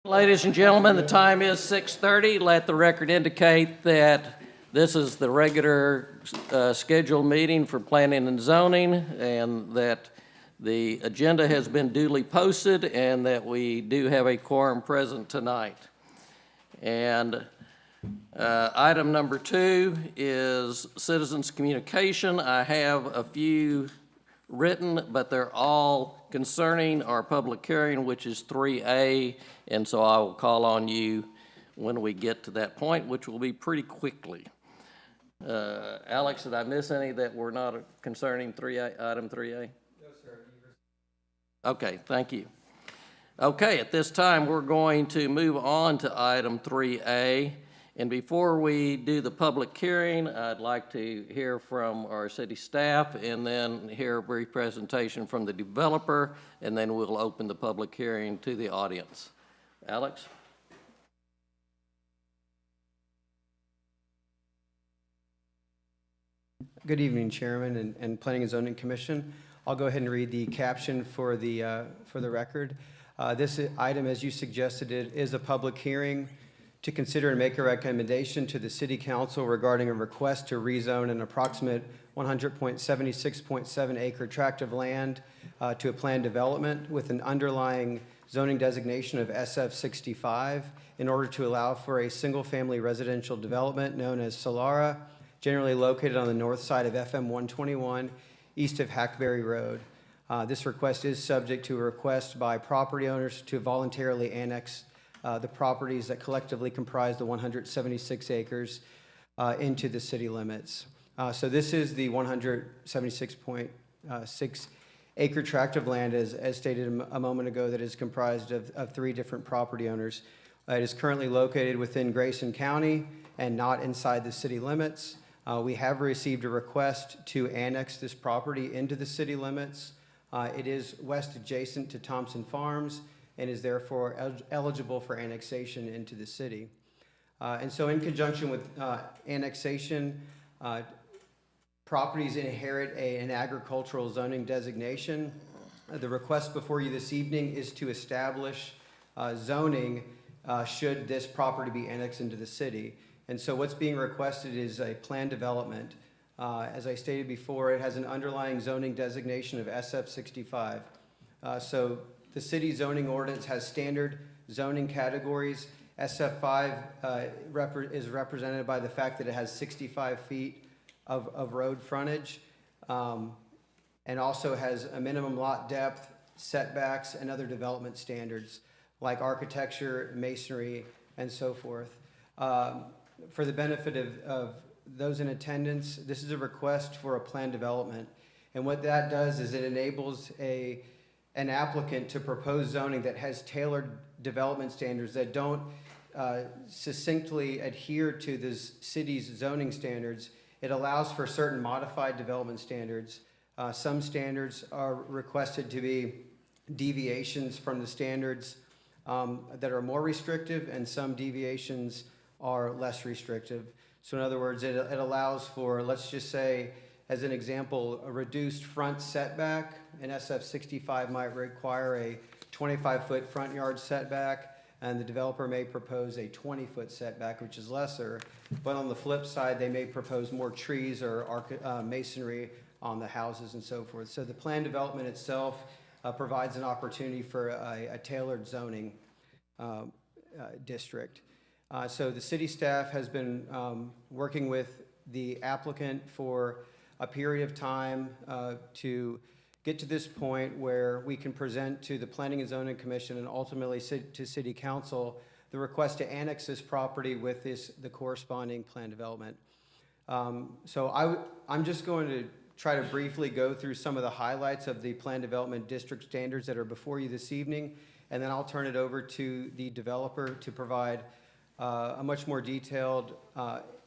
Ladies and gentlemen, the time is 6:30. Let the record indicate that this is the regular scheduled meeting for planning and zoning, and that the agenda has been duly posted, and that we do have a quorum present tonight. And item number 2 is citizens' communication. I have a few written, but they're all concerning our public hearing, which is 3A, and so I will call on you when we get to that point, which will be pretty quickly. Alex, did I miss any that were not concerning 3A, item 3A? No, sir. Okay, thank you. Okay, at this time, we're going to move on to item 3A. And before we do the public hearing, I'd like to hear from our city staff and then hear a brief presentation from the developer, and then we'll open the public hearing to the audience. Alex? Good evening, Chairman and Planning and Zoning Commission. I'll go ahead and read the caption for the record. This item, as you suggested, it is a public hearing to consider and make a recommendation to the City Council regarding a request to rezone an approximate 100.76.7 acre tract of land to a planned development with an underlying zoning designation of SF65 in order to allow for a single-family residential development known as Solara, generally located on the north side of FM 121, east of Hackberry Road. This request is subject to a request by property owners to voluntarily annex the properties that collectively comprise the 176 acres into the city limits. So this is the 176.6 acre tract of land, as stated a moment ago, that is comprised of 3 different property owners. It is currently located within Grayson County and not inside the city limits. We have received a request to annex this property into the city limits. It is west adjacent to Thompson Farms and is therefore eligible for annexation into the city. And so in conjunction with annexation, properties inherit an agricultural zoning designation. The request before you this evening is to establish zoning should this property be annexed into the city. And so what's being requested is a planned development. As I stated before, it has an underlying zoning designation of SF65. So the city zoning ordinance has standard zoning categories. SF5 is represented by the fact that it has 65 feet of road frontage and also has a minimum lot depth, setbacks, and other development standards like architecture, masonry, and so forth. For the benefit of those in attendance, this is a request for a planned development. And what that does is it enables an applicant to propose zoning that has tailored development standards that don't succinctly adhere to the city's zoning standards. It allows for certain modified development standards. Some standards are requested to be deviations from the standards that are more restrictive, and some deviations are less restrictive. So in other words, it allows for, let's just say, as an example, a reduced front setback. An SF65 might require a 25-foot front yard setback, and the developer may propose a 20-foot setback, which is lesser. But on the flip side, they may propose more trees or masonry on the houses and so forth. So the planned development itself provides an opportunity for a tailored zoning district. So the city staff has been working with the applicant for a period of time to get to this point where we can present to the Planning and Zoning Commission and ultimately to City Council the request to annex this property with the corresponding plan development. So I'm just going to try to briefly go through some of the highlights of the plan development district standards that are before you this evening, and then I'll turn it over to the developer to provide a much more detailed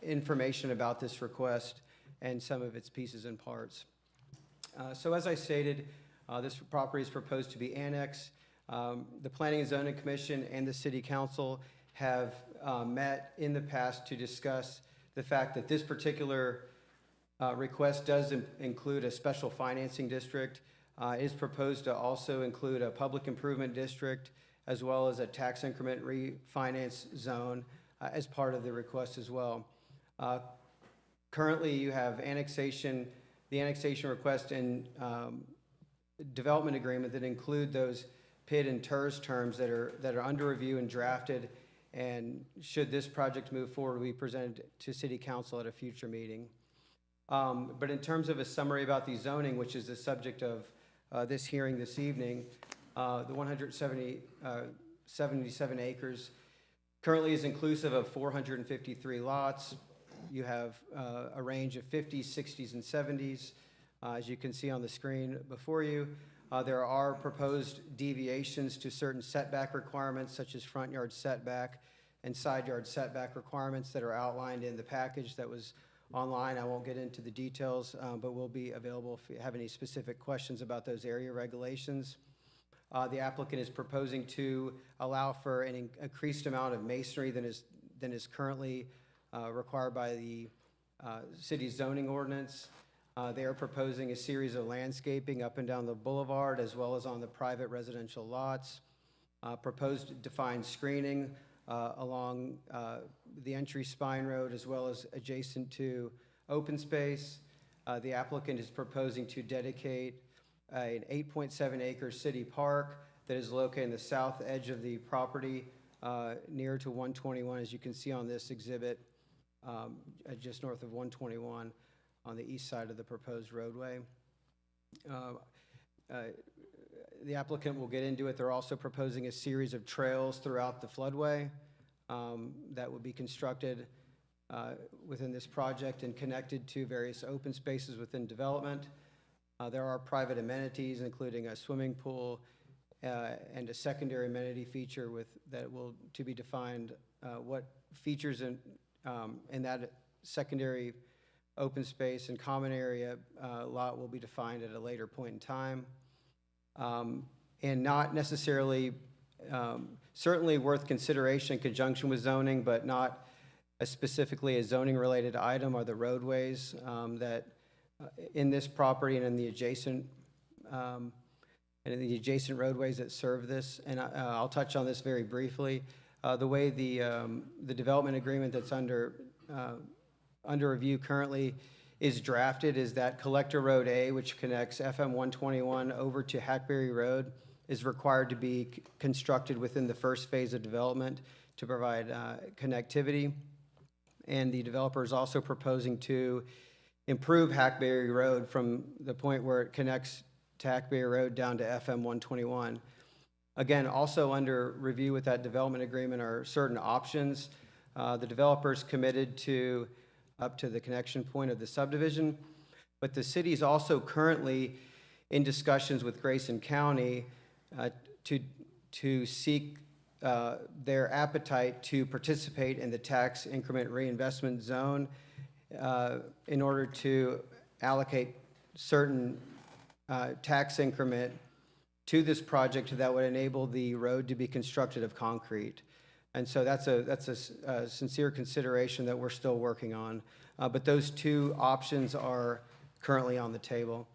information about this request and some of its pieces and parts. So as I stated, this property is proposed to be annexed. The Planning and Zoning Commission and the City Council have met in the past to discuss the fact that this particular request does include a special financing district. It is proposed to also include a public improvement district as well as a tax increment refinance zone as part of the request as well. Currently, you have the annexation request and development agreement that include those PID and TERS terms that are under review and drafted, and should this project move forward, we presented to City Council at a future meeting. But in terms of a summary about the zoning, which is the subject of this hearing this evening, the 177 acres currently is inclusive of 453 lots. You have a range of 50s, 60s, and 70s. As you can see on the screen before you, there are proposed deviations to certain setback requirements, such as front yard setback and side yard setback requirements that are outlined in the package that was online. I won't get into the details, but will be available if you have any specific questions about those area regulations. The applicant is proposing to allow for an increased amount of masonry than is currently required by the city's zoning ordinance. They are proposing a series of landscaping up and down the boulevard as well as on the private residential lots. Proposed defined screening along the entry spine road as well as adjacent to open space. The applicant is proposing to dedicate an 8.7 acre city park that is located in the south edge of the property near to 121, as you can see on this exhibit, just north of 121 on the east side of the proposed roadway. The applicant will get into it. They're also proposing a series of trails throughout the floodway that will be constructed within this project and connected to various open spaces within development. There are private amenities, including a swimming pool and a secondary amenity feature that will to be defined. What features in that secondary open space and common area lot will be defined at a later point in time. And not necessarily, certainly worth consideration in conjunction with zoning, but not specifically a zoning-related item are the roadways that in this property and in the adjacent roadways that serve this. And I'll touch on this very briefly. The way the development agreement that's under review currently is drafted is that Collector Road A, which connects FM 121 over to Hackberry Road, is required to be constructed within the first phase of development to provide connectivity. And the developer is also proposing to improve Hackberry Road from the point where it connects to Hackberry Road down to FM 121. Again, also under review with that development agreement are certain options. The developer's committed to up to the connection point of the subdivision, but the city is also currently in discussions with Grayson County to seek their appetite to participate in the tax increment reinvestment zone in order to allocate certain tax increment to this project that would enable the road to be constructed of concrete. And so that's a sincere consideration that we're still working on. But those two options are currently on the table.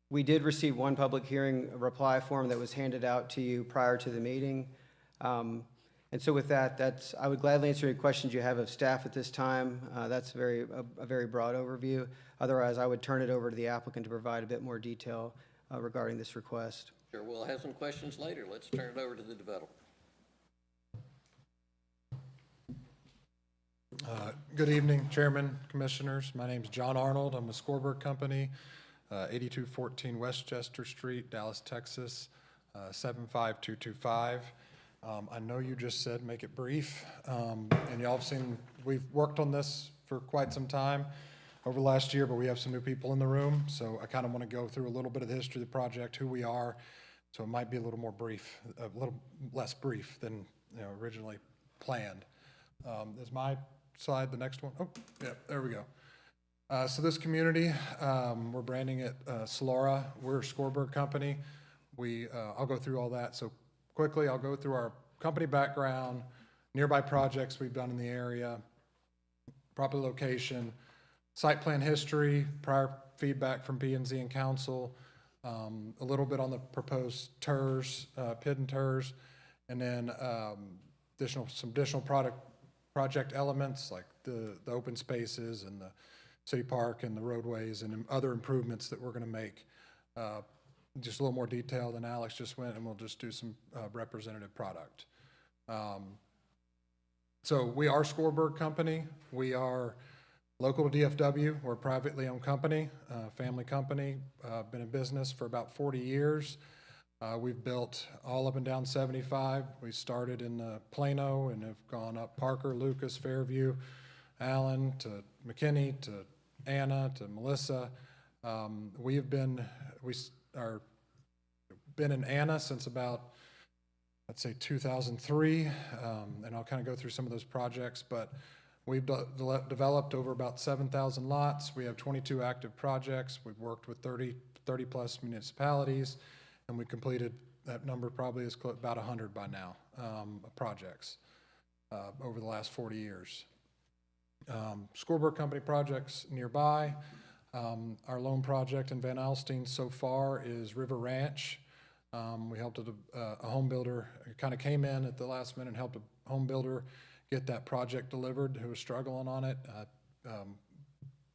We did receive one public hearing reply form that was handed out to you prior to the meeting. And so with that, I would gladly answer any questions you have of staff at this time. That's a very broad overview. Otherwise, I would turn it over to the applicant to provide a bit more detail regarding this request. Sure, we'll have some questions later. Let's turn it over to the developer. Good evening, Chairman, Commissioners. My name is John Arnold. I'm with Scorberg Company, 8214 Westchester Street, Dallas, Texas, 75225. I know you just said make it brief, and y'all have seen we've worked on this for quite some time over the last year, but we have some new people in the room, so I kind of want to go through a little bit of the history of the project, who we are, so it might be a little more brief, a little less brief than originally planned. Is my slide the next one? Oh, yeah, there we go. So this community, we're branding it Solora. We're a Scorberg Company. I'll go through all that. So quickly, I'll go through our company background, nearby projects we've done in the area, property location, site plan history, prior feedback from P&Z and council, a little bit on the proposed TERS, PID and TERS, and then some additional project elements like the open spaces and the city park and the roadways and other improvements that we're going to make. Just a little more detail than Alex just went, and we'll just do some representative product. So we are Scoreberg Company. We are local to DFW. We're a privately owned company, family company, been in business for about 40 years. We've built all up and down 75. We started in Plano and have gone up Parker, Lucas, Fairview, Allen, to McKinney, to Anna, to Melissa. We've been in Anna since about, let's say, 2003, and I'll kind of go through some of those projects, but we've developed over about 7,000 lots. We have 22 active projects. We've worked with 30 plus municipalities, and we completed, that number probably is about 100 by now, projects over the last 40 years. Scoreberg Company projects nearby. Our lone project in Van Alstyne so far is River Ranch. We helped a home builder, kind of came in at the last minute and helped a home builder get that project delivered who was struggling on it.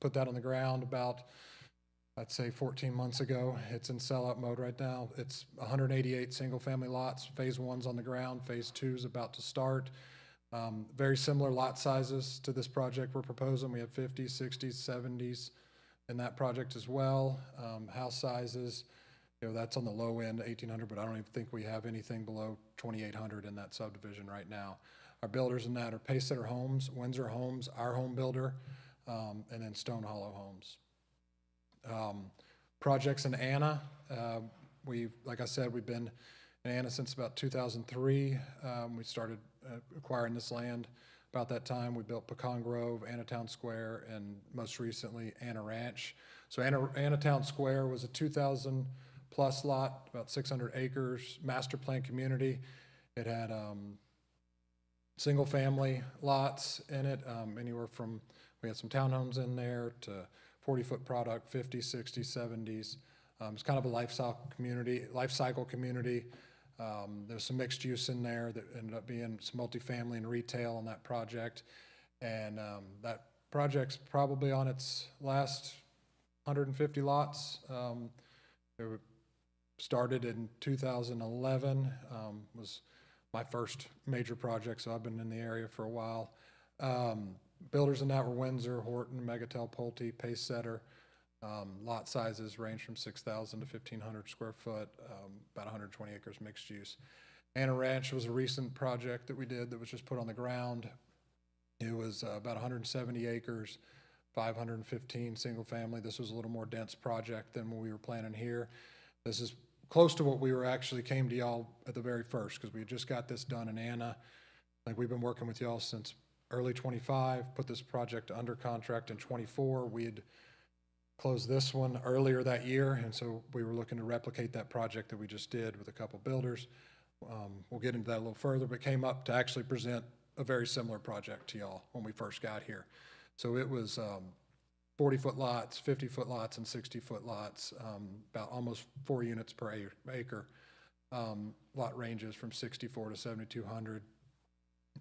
Put that on the ground about, I'd say 14 months ago. It's in sellout mode right now. It's 188 single-family lots. Phase 1's on the ground. Phase 2's about to start. Very similar lot sizes to this project we're proposing. We have 50s, 60s, 70s in that project as well. House sizes, that's on the low end, 1,800, but I don't even think we have anything below 2,800 in that subdivision right now. Our builders in that are Pacesetter Homes, Windsor Homes, our home builder, and then Stone Hollow Homes. Projects in Anna, like I said, we've been in Anna since about 2003. We started acquiring this land about that time. We built Pecan Grove, Anna Town Square, and most recently Anna Ranch. So Anna Town Square was a 2,000 plus lot, about 600 acres, master plan community. It had single family lots in it, anywhere from, we had some townhomes in there to 40-foot product, 50s, 60s, 70s. It's kind of a life cycle community. There's some mixed use in there that ended up being some multifamily and retail on that project. And that project's probably on its last 150 lots. It started in 2011, was my first major project, so I've been in the area for a while. Builders in that were Windsor, Horton, Megatel, Pulte, Pacesetter. Lot sizes range from 6,000 to 1,500 square foot, about 120 acres mixed use. Anna Ranch was a recent project that we did that was just put on the ground. It was about 170 acres, 515 single family. This was a little more dense project than what we were planning here. This is close to what we were actually came to y'all at the very first, because we had just got this done in Anna. Like, we've been working with y'all since early 25, put this project under contract in 24. We had closed this one earlier that year, and so we were looking to replicate that project that we just did with a couple builders. We'll get into that a little further, but came up to actually present a very similar project to y'all when we first got here. So it was 40-foot lots, 50-foot lots, and 60-foot lots, about almost 4 units per acre. Lot ranges from 64 to 7,200.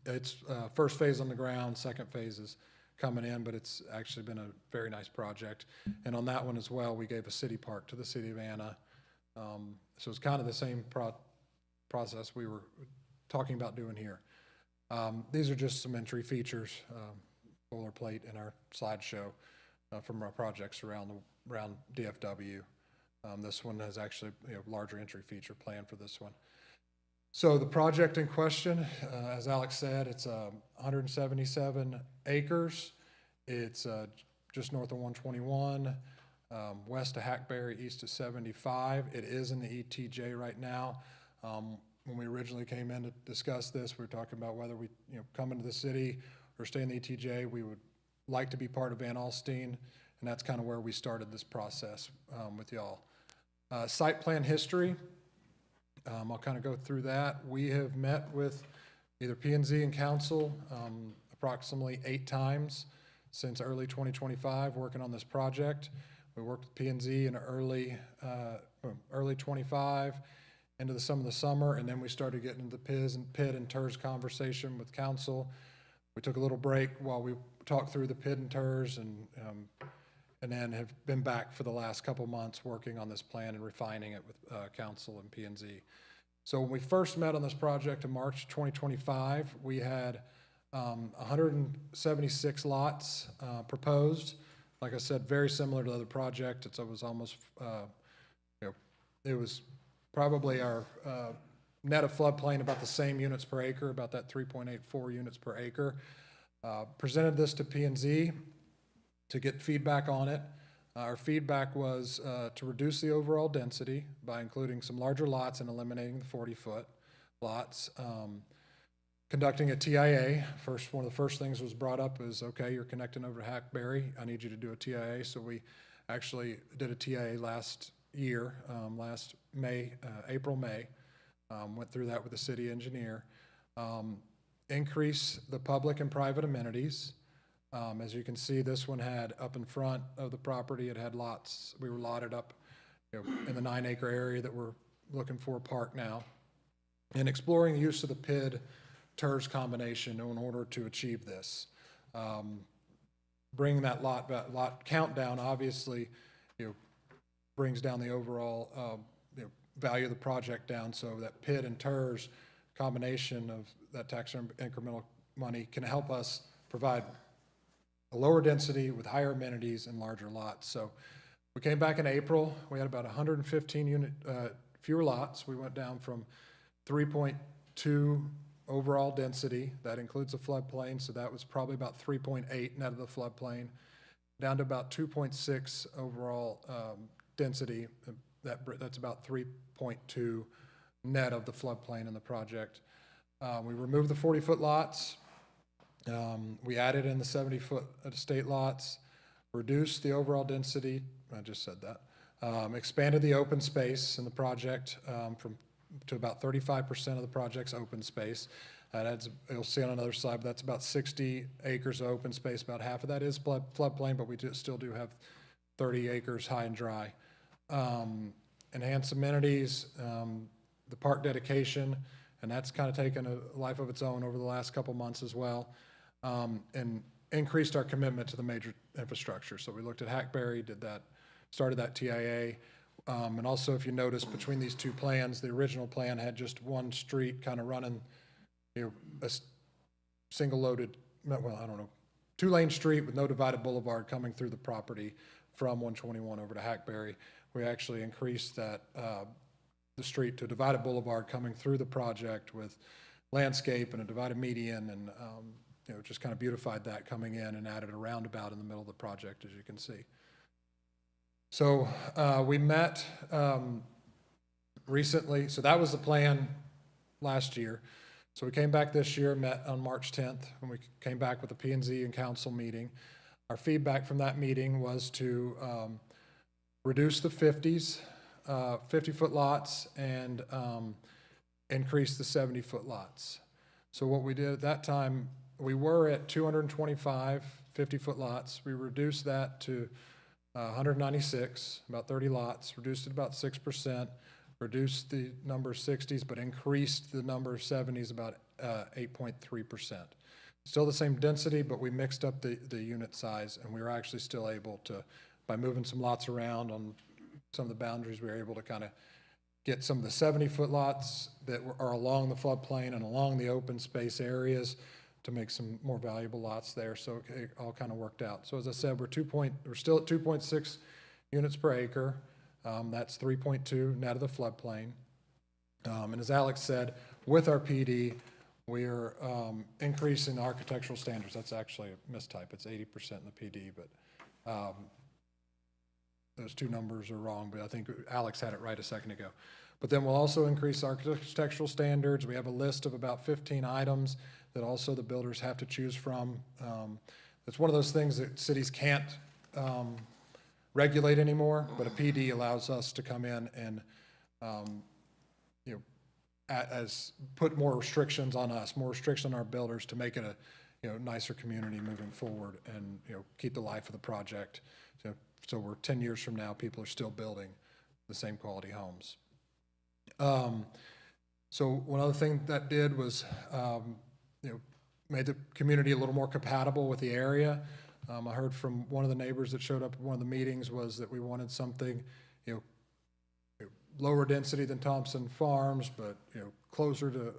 It's first phase on the ground, second phase is coming in, but it's actually been a very nice project. And on that one as well, we gave a city park to the city of Anna. So it's kind of the same process we were talking about doing here. These are just some entry features, boilerplate in our slideshow from our projects around DFW. This one has actually larger entry feature planned for this one. So the project in question, as Alex said, it's 177 acres. It's just north of 121, west of Hackberry, east of 75. It is in the ETJ right now. When we originally came in to discuss this, we were talking about whether we come into the city or stay in the ETJ. We would like to be part of Van Alstyne, and that's kind of where we started this process with y'all. Site plan history. I'll kind of go through that. We have met with either P&Z and council approximately 8 times since early 2025 working on this project. We worked with P&Z in early, early '25 into some of the summer, and then we started getting into the PID and TERS conversation with council. We took a little break while we talked through the PID and TERS, and then have been back for the last couple months working on this plan and refining it with council and P&Z. So when we first met on this project in March 2025, we had 176 lots proposed. Like I said, very similar to the other project. It was almost, it was probably our net of floodplain about the same units per acre, about that 3.84 units per acre. Presented this to P&Z to get feedback on it. Our feedback was to reduce the overall density by including some larger lots and eliminating the 40-foot lots. Conducting a TIA, one of the first things was brought up is, okay, you're connecting over to Hackberry, I need you to do a TIA. So we actually did a TIA last year, last May, April, May. Went through that with the city engineer. Increase the public and private amenities. As you can see, this one had up in front of the property, it had lots, we were lotted up, in the 9-acre area that we're looking for a park now. And exploring the use of the PID TERS combination in order to achieve this. Bringing that lot count down, obviously, brings down the overall, value of the project down, so that PID and TERS combination of that tax incremental money can help us provide a lower density with higher amenities and larger lots. So we came back in April, we had about 115 fewer lots. We went down from 3.2 overall density, that includes the floodplain, so that was probably about 3.8 net of the floodplain, down to about 2.6 overall density. That's about 3.2 net of the floodplain in the project. We removed the 40-foot lots. We added in the 70-foot estate lots, reduced the overall density, I just said that, expanded the open space in the project to about 35% of the project's open space. That adds, you'll see on another slide, but that's about 60 acres of open space. About half of that is floodplain, but we still do have 30 acres high and dry. Enhanced amenities, the park dedication, and that's kind of taken a life of its own over the last couple months as well, and increased our commitment to the major infrastructure. So we looked at Hackberry, started that TIA, and also if you notice between these two plans, the original plan had just one street kind of running, a single loaded, well, I don't know, 2-lane street with no divided boulevard coming through the property from 121 over to Hackberry. We actually increased that, the street to a divided boulevard coming through the project with landscape and a divided median, and just kind of beautified that coming in and added a roundabout in the middle of the project, as you can see. So we met recently, so that was the plan last year. So we came back this year, met on March 10th, when we came back with a P&Z and council meeting. Our feedback from that meeting was to reduce the 50-foot lots, and increase the 70-foot lots. So what we did at that time, we were at 225 50-foot lots. We reduced that to 196, about 30 lots, reduced it about 6%, reduced the number of 60s, but increased the number of 70s about 8.3%. Still the same density, but we mixed up the unit size, and we were actually still able to, by moving some lots around on some of the boundaries, we were able to kind of get some of the 70-foot lots that are along the floodplain and along the open space areas to make some more valuable lots there. So it all kind of worked out. So as I said, we're still at 2.6 units per acre. That's 3.2 net of the floodplain. And as Alex said, with our PD, we're increasing the architectural standards. That's actually a mistype. It's 80% in the PD, but those two numbers are wrong, but I think Alex had it right a second ago. But then we'll also increase architectural standards. We have a list of about 15 items that also the builders have to choose from. It's one of those things that cities can't regulate anymore, but a PD allows us to come in and put more restrictions on us, more restriction on our builders to make it a nicer community moving forward, and keep the life of the project. So we're 10 years from now, people are still building the same quality homes. So one other thing that did was, made the community a little more compatible with the area. I heard from one of the neighbors that showed up at one of the meetings was that we wanted something, lower density than Thompson Farms, but, closer to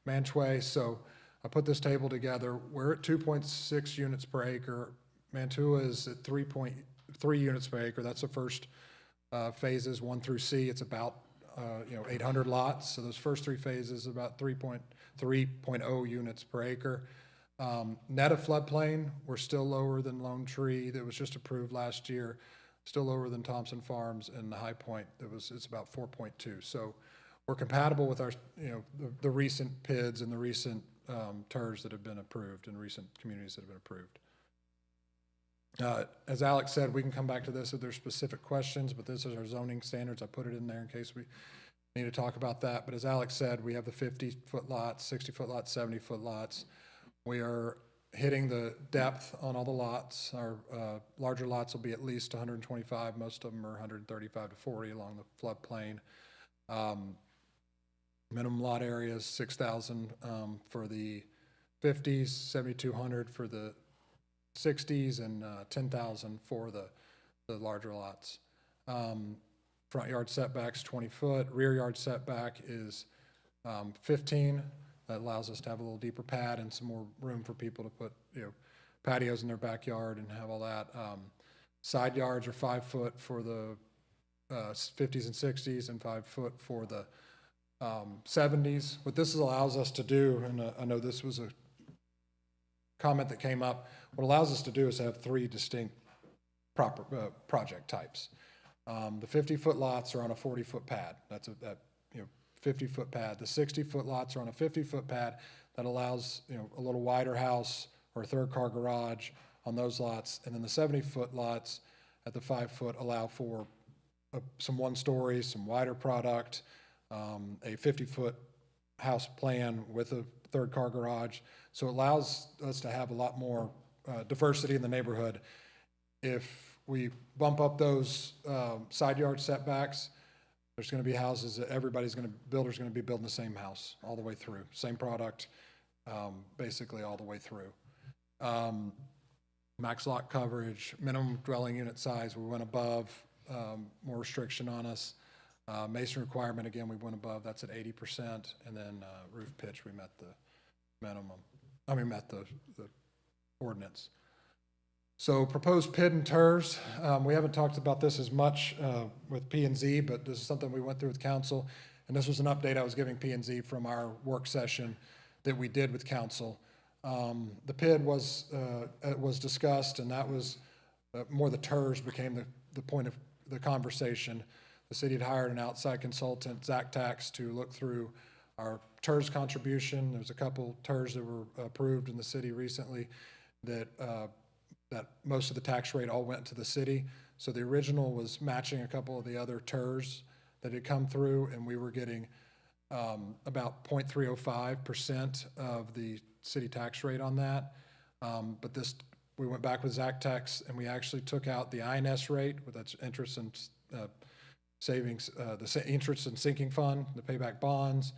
Mantua. So I put this table together. We're at 2.6 units per acre. Mantua is at 3.3 units per acre. That's the first phases, 1 through C. It's about 800 lots. So those first 3 phases, about 3.0 units per acre. Net of floodplain, we're still lower than Lone Tree that was just approved last year, still lower than Thompson Farms, and the High Point, it's about 4.2. So we're compatible with our, the recent PIDs and the recent TERS that have been approved and recent communities that have been approved. As Alex said, we can come back to this if there's specific questions, but this is our zoning standards. I put it in there in case we need to talk about that. But as Alex said, we have the 50-foot lots, 60-foot lots, 70-foot lots. We are hitting the depth on all the lots. Our larger lots will be at least 125. Most of them are 135 to 40 along the floodplain. Minimum lot area is 6,000 for the 50s, 7,200 for the 60s, and 10,000 for the larger lots. Front yard setback's 20 foot. Rear yard setback is 15. That allows us to have a little deeper pad and some more room for people to put, patios in their backyard and have all that. Side yards are 5 foot for the 50s and 60s, and 5 foot for the 70s. What this allows us to do, and I know this was a comment that came up, what allows us to do is have 3 distinct project types. The 50-foot lots are on a 40-foot pad. That's 50-foot pad. The 60-foot lots are on a 50-foot pad that allows, a little wider house or a 3rd-car garage on those lots. And then the 70-foot lots at the 5-foot allow for some 1-story, some wider product, a 50-foot house plan with a 3rd-car garage. So it allows us to have a lot more diversity in the neighborhood. If we bump up those side yard setbacks, there's going to be houses that builder's going to be building the same house all the way through, same product, basically all the way through. Max lot coverage, minimum dwelling unit size, we went above, more restriction on us. Mason requirement, again, we went above, that's at 80%, and then roof pitch, we met the met the ordinance. So proposed PID and TERS, we haven't talked about this as much with P&Z, but this is something we went through with council, and this was an update I was giving P&Z from our work session that we did with council. The PID was discussed, and that was more the TERS became the point of the conversation. The city had hired an outside consultant, ZachTax, to look through our TERS contribution. There's a couple TERS that were approved in the city recently that most of the tax rate all went to the city. So the original was matching a couple of the other TERS that had come through, and we were getting about 0.305% of the city tax rate on that. But we went back with ZachTax, and we actually took out the INS rate, that's interest and savings, the interest and sinking fund, the payback bonds,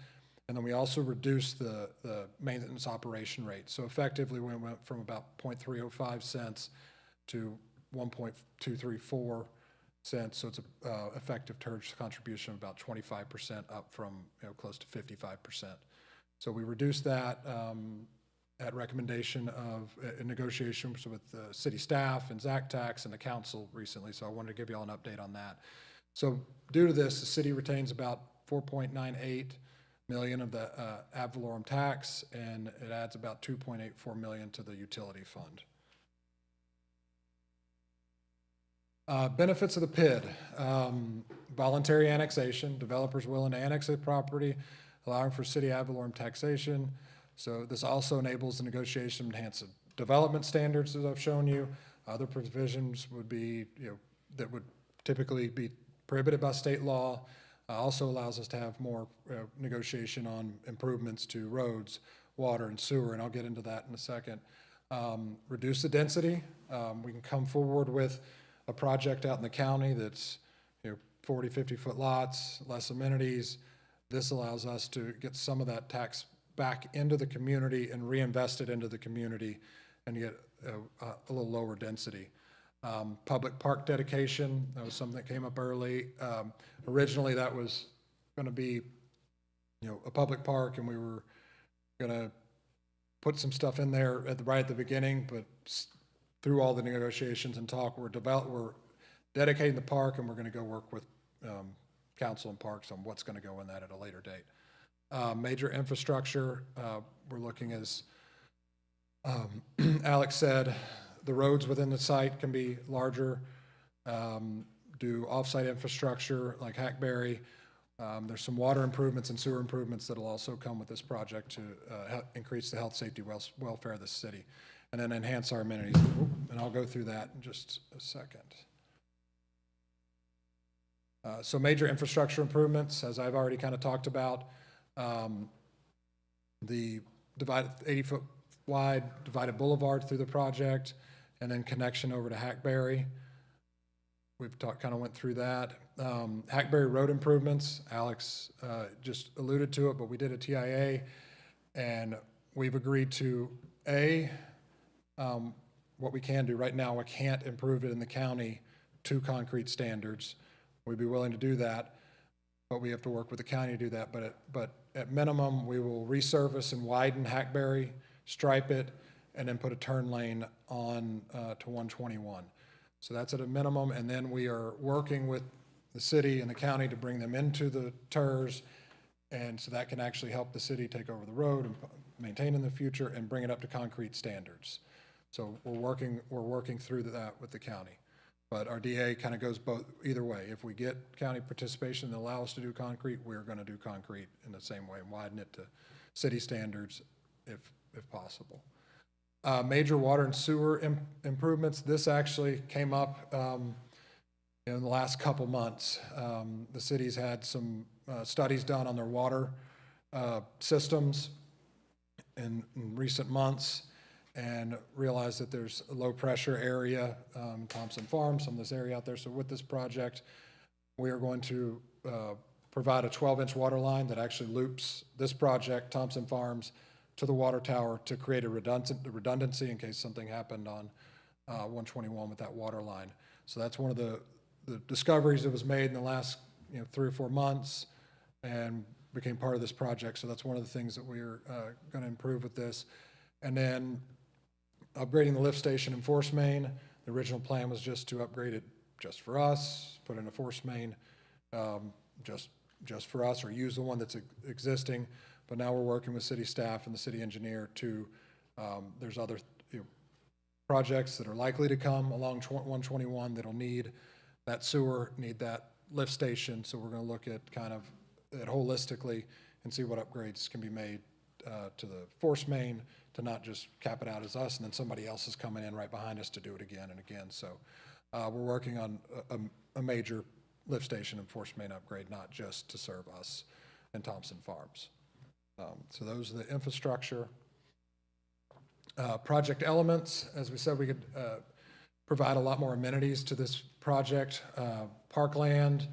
and then we also reduced the maintenance operation rate. So effectively, we went from about 0.305 cents to 1.234 cents. So it's an effective TERS contribution of about 25%, up from close to 55%. So we reduced that at recommendation of negotiations with the city staff and ZachTax and the council recently. So I wanted to give you all an update on that. So due to this, the city retains about 4.98 million of the ad valorem tax, and it adds about 2.84 million to the utility fund. Benefits of the PID. Voluntary annexation. Developers willing to annex a property, allowing for city ad valorem taxation. So this also enables the negotiation of enhanced development standards, as I've shown you. Other provisions would be, that would typically be prohibited by state law. Also allows us to have more negotiation on improvements to roads, water, and sewer, and I'll get into that in a second. Reduce the density. We can come forward with a project out in the county that's 40, 50-foot lots, less amenities. This allows us to get some of that tax back into the community and reinvest it into the community and get a little lower density. Public park dedication, that was something that came up early. Originally, that was going to be, a public park, and we were going to put some stuff in there right at the beginning, but through all the negotiations and talk, we're dedicating the park, and we're going to go work with council and parks on what's going to go in that at a later date. Major infrastructure, we're looking, as Alex said, the roads within the site can be larger, do off-site infrastructure like Hackberry. There's some water improvements and sewer improvements that'll also come with this project to increase the health, safety, welfare of the city, and then enhance our amenities. And I'll go through that in just a second. So major infrastructure improvements, as I've already kind of talked about, the 80-foot wide divided boulevard through the project, and then connection over to Hackberry. We've kind of went through that. Hackberry road improvements, Alex just alluded to it, but we did a TIA, and we've agreed to, what we can do right now. I can't improve it in the county to concrete standards. We'd be willing to do that, but we have to work with the county to do that. But at minimum, we will resurface and widen Hackberry, stripe it, and then put a turn lane on to 121. So that's at a minimum, and then we are working with the city and the county to bring them into the TERS, and so that can actually help the city take over the road and maintain in the future and bring it up to concrete standards. So we're working through that with the county. But our DA kind of goes either way. If we get county participation and allow us to do concrete, we're going to do concrete in the same way and widen it to city standards if possible. Major water and sewer improvements. This actually came up in the last couple months. The city's had some studies done on their water systems in recent months, and realized that there's a low pressure area, Thompson Farms, some of this area out there. So with this project, we are going to provide a 12-inch water line that actually loops this project, Thompson Farms, to the water tower to create a redundancy in case something happened on 121 with that water line. So that's one of the discoveries that was made in the last 3 or 4 months and became part of this project. So that's one of the things that we're going to improve with this. And then upgrading the lift station and force main. The original plan was just to upgrade it just for us, put in a force main just for us, or use the one that's existing. But now we're working with city staff and the city engineer to, there's other projects that are likely to come along 121 that'll need that sewer, need that lift station. So we're going to look at kind of it holistically and see what upgrades can be made to the force main, to not just cap it out as us and then somebody else is coming in right behind us to do it again and again. So we're working on a major lift station and force main upgrade, not just to serve us and Thompson Farms. So those are the infrastructure. Project elements, as we said, we could provide a lot more amenities to this project. Parkland,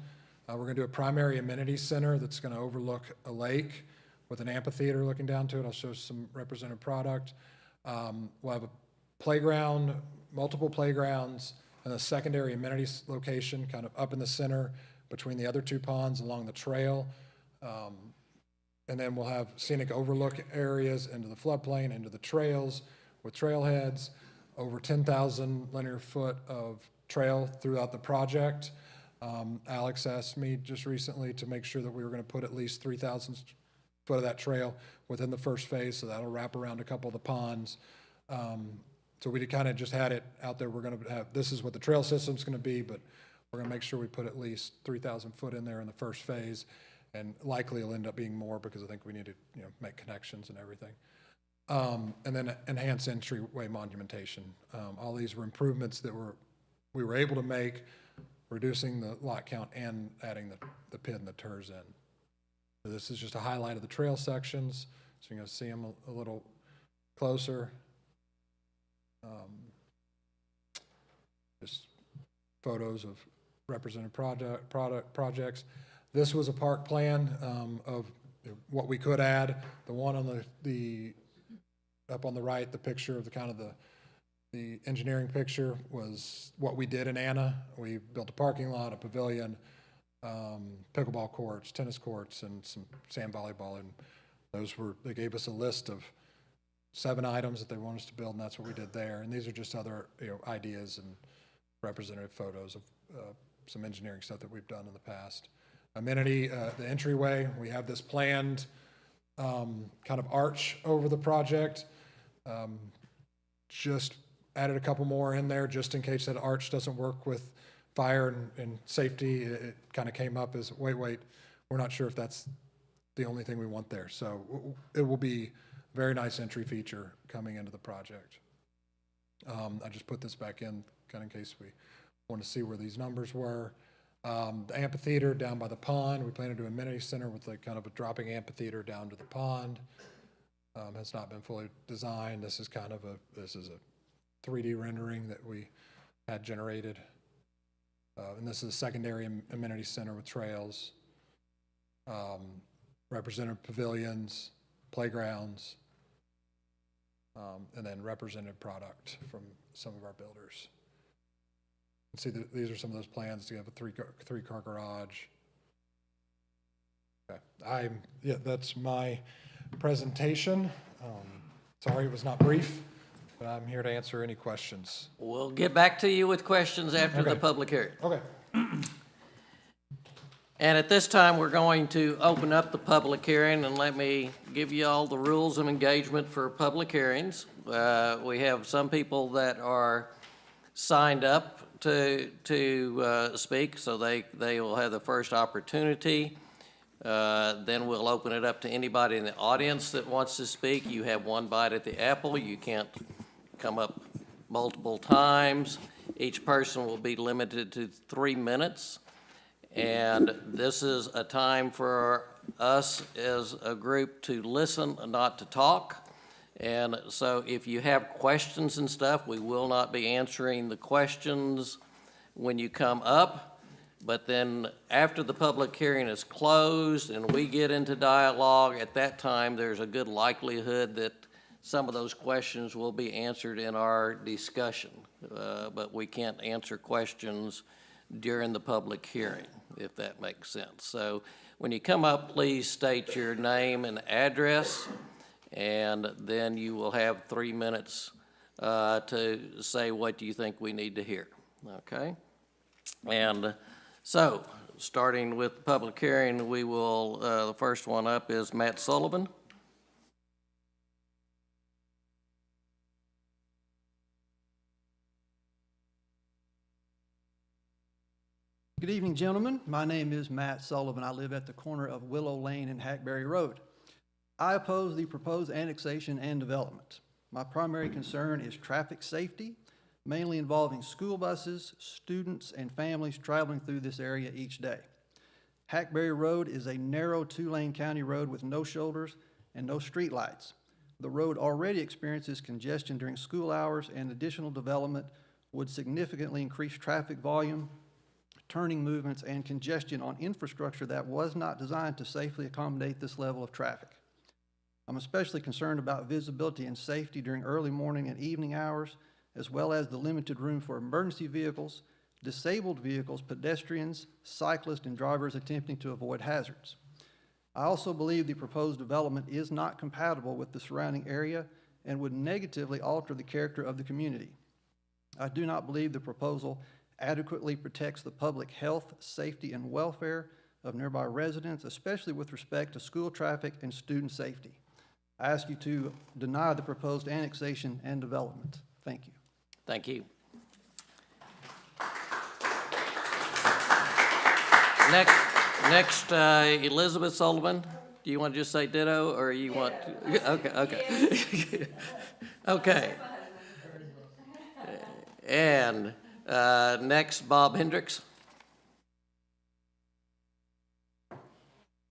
we're going to do a primary amenities center that's going to overlook a lake with an amphitheater looking down to it. I'll show some representative product. We'll have a playground, multiple playgrounds, and a secondary amenities location kind of up in the center between the other 2 ponds along the trail. And then we'll have scenic overlook areas into the floodplain, into the trails with trailheads, over 10,000 linear foot of trail throughout the project. Alex asked me just recently to make sure that we were going to put at least 3,000 foot of that trail within the first phase, so that'll wrap around a couple of the ponds. So we kind of just had it out there. We're going to have, this is what the trail system's going to be, but we're going to make sure we put at least 3,000 foot in there in the first phase, and likely it'll end up being more because I think we need to make connections and everything. And then enhance entryway monumentation. All these were improvements that we were able to make, reducing the lot count and adding the PID and the TERS in. So this is just a highlight of the trail sections, so you're going to see them a little closer. Just photos of represented projects. This was a park plan of what we could add. The one on the up on the right, the picture of the engineering picture was what we did in Anna. We built a parking lot, a pavilion, pickleball courts, tennis courts, and some sand volleyball. And they gave us a list of 7 items that they want us to build, and that's what we did there. And these are just other, ideas and representative photos of some engineering stuff that we've done in the past. Amenity, the entryway, we have this planned kind of arch over the project. Just added a couple more in there just in case that arch doesn't work with fire and safety. It kind of came up as, wait, we're not sure if that's the only thing we want there. So it will be a very nice entry feature coming into the project. I just put this back in kind of in case we want to see where these numbers were. The amphitheater down by the pond, we plan to do an amenity center with like kind of a dropping amphitheater down to the pond. Has not been fully designed. This is a 3D rendering that we had generated. And this is a secondary amenity center with trails, representative pavilions, playgrounds, and then representative product from some of our builders. See, these are some of those plans. You have a three-car garage. Okay, that's my presentation. Sorry it was not brief, but I'm here to answer any questions. We'll get back to you with questions after the Okay. public hearing. Okay. And at this time, we're going to open up the public hearing, and let me give you all the rules of engagement for public hearings. We have some people that are signed up to speak, so they will have the first opportunity. Then we'll open it up to anybody in the audience that wants to speak. You have one bite at the apple. You can't come up multiple times. Each person will be limited to 3 minutes. And this is a time for us as a group to listen and not to talk. And so if you have questions and stuff, we will not be answering the questions when you come up. But then after the public hearing is closed and we get into dialogue, at that time, there's a good likelihood that some of those questions will be answered in our discussion. But we can't answer questions during the public hearing, if that makes sense. So when you come up, please state your name and address, and then you will have 3 minutes to say what you think we need to hear, okay? And so, starting with the public hearing, we will, the first one up is Matt Sullivan. Good evening, gentlemen. My name is Matt Sullivan. I live at the corner of Willow Lane and Hackberry Road. I oppose the proposed annexation and development. My primary concern is traffic safety, mainly involving school buses, students, and families traveling through this area each day. Hackberry Road is a narrow 2-lane county road with no shoulders and no streetlights. The road already experiences congestion during school hours, and additional development would significantly increase traffic volume, turning movements, and congestion on infrastructure that was not designed to safely accommodate this level of traffic. I'm especially concerned about visibility and safety during early morning and evening hours, as well as the limited room for emergency vehicles, disabled vehicles, pedestrians, cyclists, and drivers attempting to avoid hazards. I also believe the proposed development is not compatible with the surrounding area and would negatively alter the character of the community. I do not believe the proposal adequately protects the public health, safety, and welfare of nearby residents, especially with respect to school traffic and student safety. I ask you to deny the proposed annexation and development. Thank you. Thank you. Next, Elizabeth Sullivan. Do you want to just say ditto, or you want? Okay. Okay. And next, Bob Hendricks.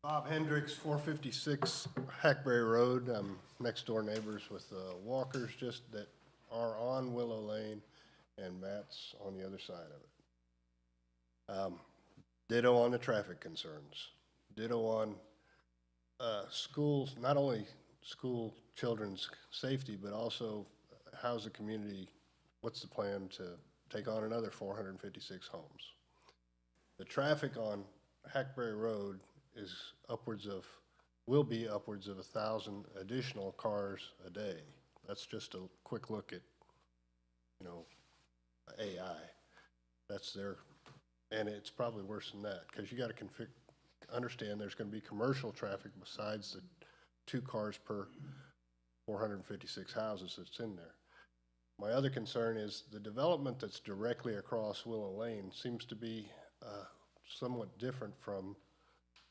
Bob Hendricks, 456 Hackberry Road. I'm next door neighbors with Walkers just that are on Willow Lane, and Matt's on the other side of it. Ditto on the traffic concerns. Ditto on schools, not only school children's safety, but also how's the community, what's the plan to take on another 456 homes? The traffic on Hackberry Road is will be upwards of 1,000 additional cars a day. That's just a quick look at, AI. That's their, and it's probably worse than that, because you gotta understand there's gonna be commercial traffic besides the 2 cars per 456 houses that's in there. My other concern is the development that's directly across Willow Lane seems to be somewhat different from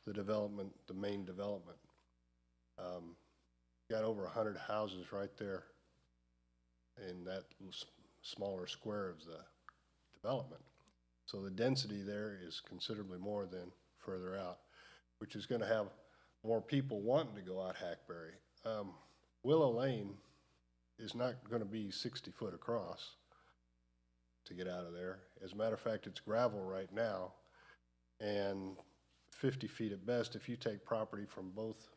the main development. Got over 100 houses right there in that smaller square of the development. So the density there is considerably more than further out, which is gonna have more people wanting to go out Hackberry. Willow Lane is not gonna be 60 foot across to get out of there. As a matter of fact, it's gravel right now, and 50 feet at best if you take property from both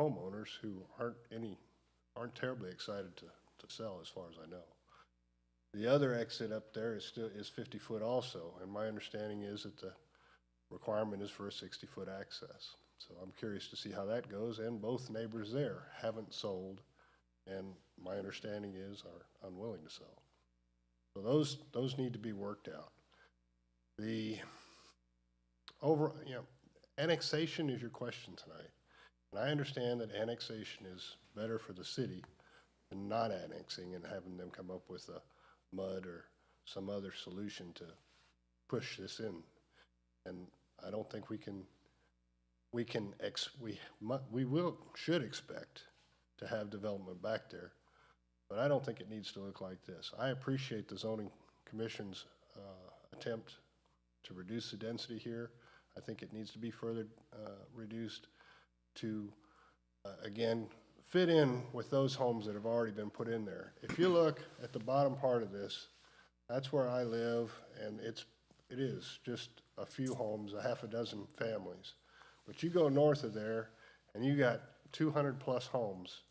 homeowners who aren't terribly excited to sell, as far as I know. The other exit up there is 50 foot also, and my understanding is that the requirement is for a 60-foot access. So I'm curious to see how that goes, and both neighbors there haven't sold, and my understanding is are unwilling to sell. So those need to be worked out. The annexation is your question tonight. And I understand that annexation is better for the city than not annexing and having them come up with a mud or some other solution to push this in. And I don't think should expect to have development back there, but I don't think it needs to look like this. I appreciate the zoning commission's attempt to reduce the density here. I think it needs to be further reduced to, again, fit in with those homes that have already been put in there. If you look at the bottom part of this, that's where I live, and it is just a few homes, a half a dozen families. But you go north of there, and you got 200 plus homes,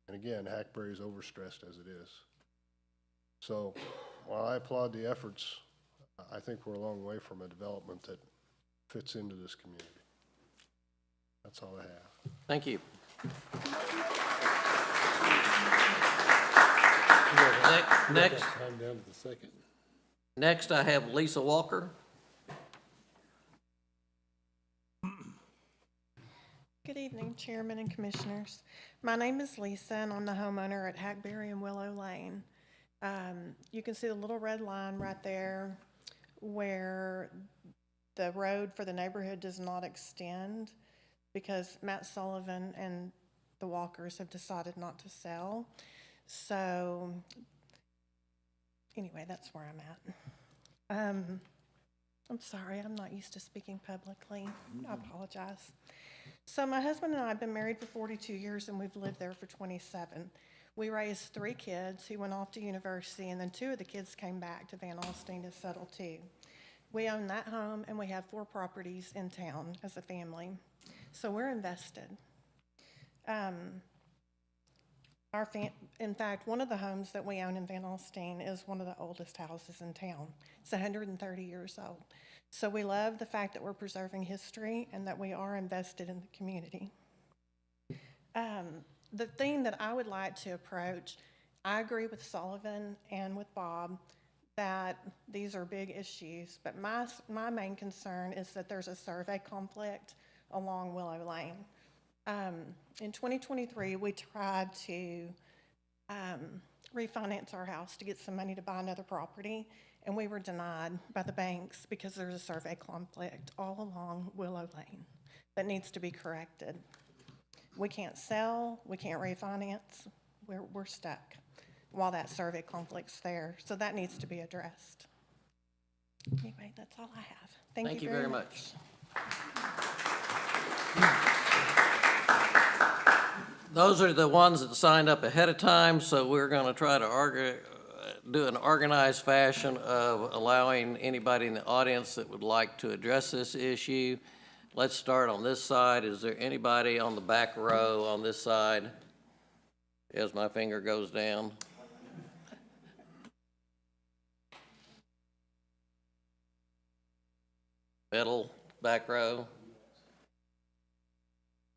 and again, Hackberry is overstressed as it is. So while I applaud the efforts, I think we're a long way from a development that fits into this community. That's all I have. Thank you. Next, Time down to the second. next I have Lisa Walker. Good evening, Chairman and Commissioners. My name is Lisa, and I'm the homeowner at Hackberry and Willow Lane. You can see the little red line right there where the road for the neighborhood does not extend because Matt Sullivan and the Walkers have decided not to sell. So anyway, that's where I'm at. I'm sorry, I'm not used to speaking publicly. I apologize. So my husband and I have been married for 42 years, and we've lived there for 27. We raised 3 kids who went off to university, and then 2 of the kids came back to Van Alstyne to settle too. We own that home, and we have 4 properties in town as a family. So we're invested. In fact, one of the homes that we own in Van Alstyne is one of the oldest houses in town. It's 130 years old. So we love the fact that we're preserving history and that we are invested in the community. The thing that I would like to approach, I agree with Sullivan and with Bob that these are big issues, but my main concern is that there's a survey conflict along Willow Lane. In 2023, we tried to refinance our house to get some money to buy another property, and we were denied by the banks because there's a survey conflict all along Willow Lane that needs to be corrected. We can't sell, we can't refinance, we're stuck while that survey conflict's there, so that needs to be addressed. Anyway, that's all I have. Thank you very much. Those are the ones that signed up ahead of time, so we're going to try to do an organized fashion of allowing anybody in the audience that would like to address this issue. Let's start on this side. Is there anybody on the back row on this side? As my finger goes down. Middle, back row.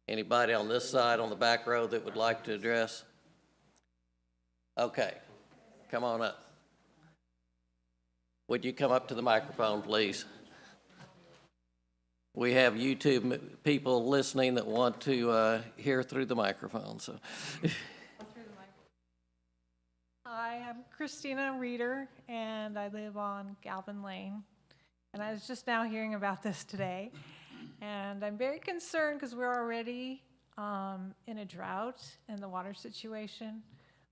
Anybody on this side, on the back row, that would like to address? Okay, come on up. Would you come up to the microphone, please? We have YouTube people listening that want to hear through the microphone, so. Hi, I'm Christina Reeder, and I live on Galvin Lane. And I was just now hearing about this today. And I'm very concerned because we're already in a drought in the water situation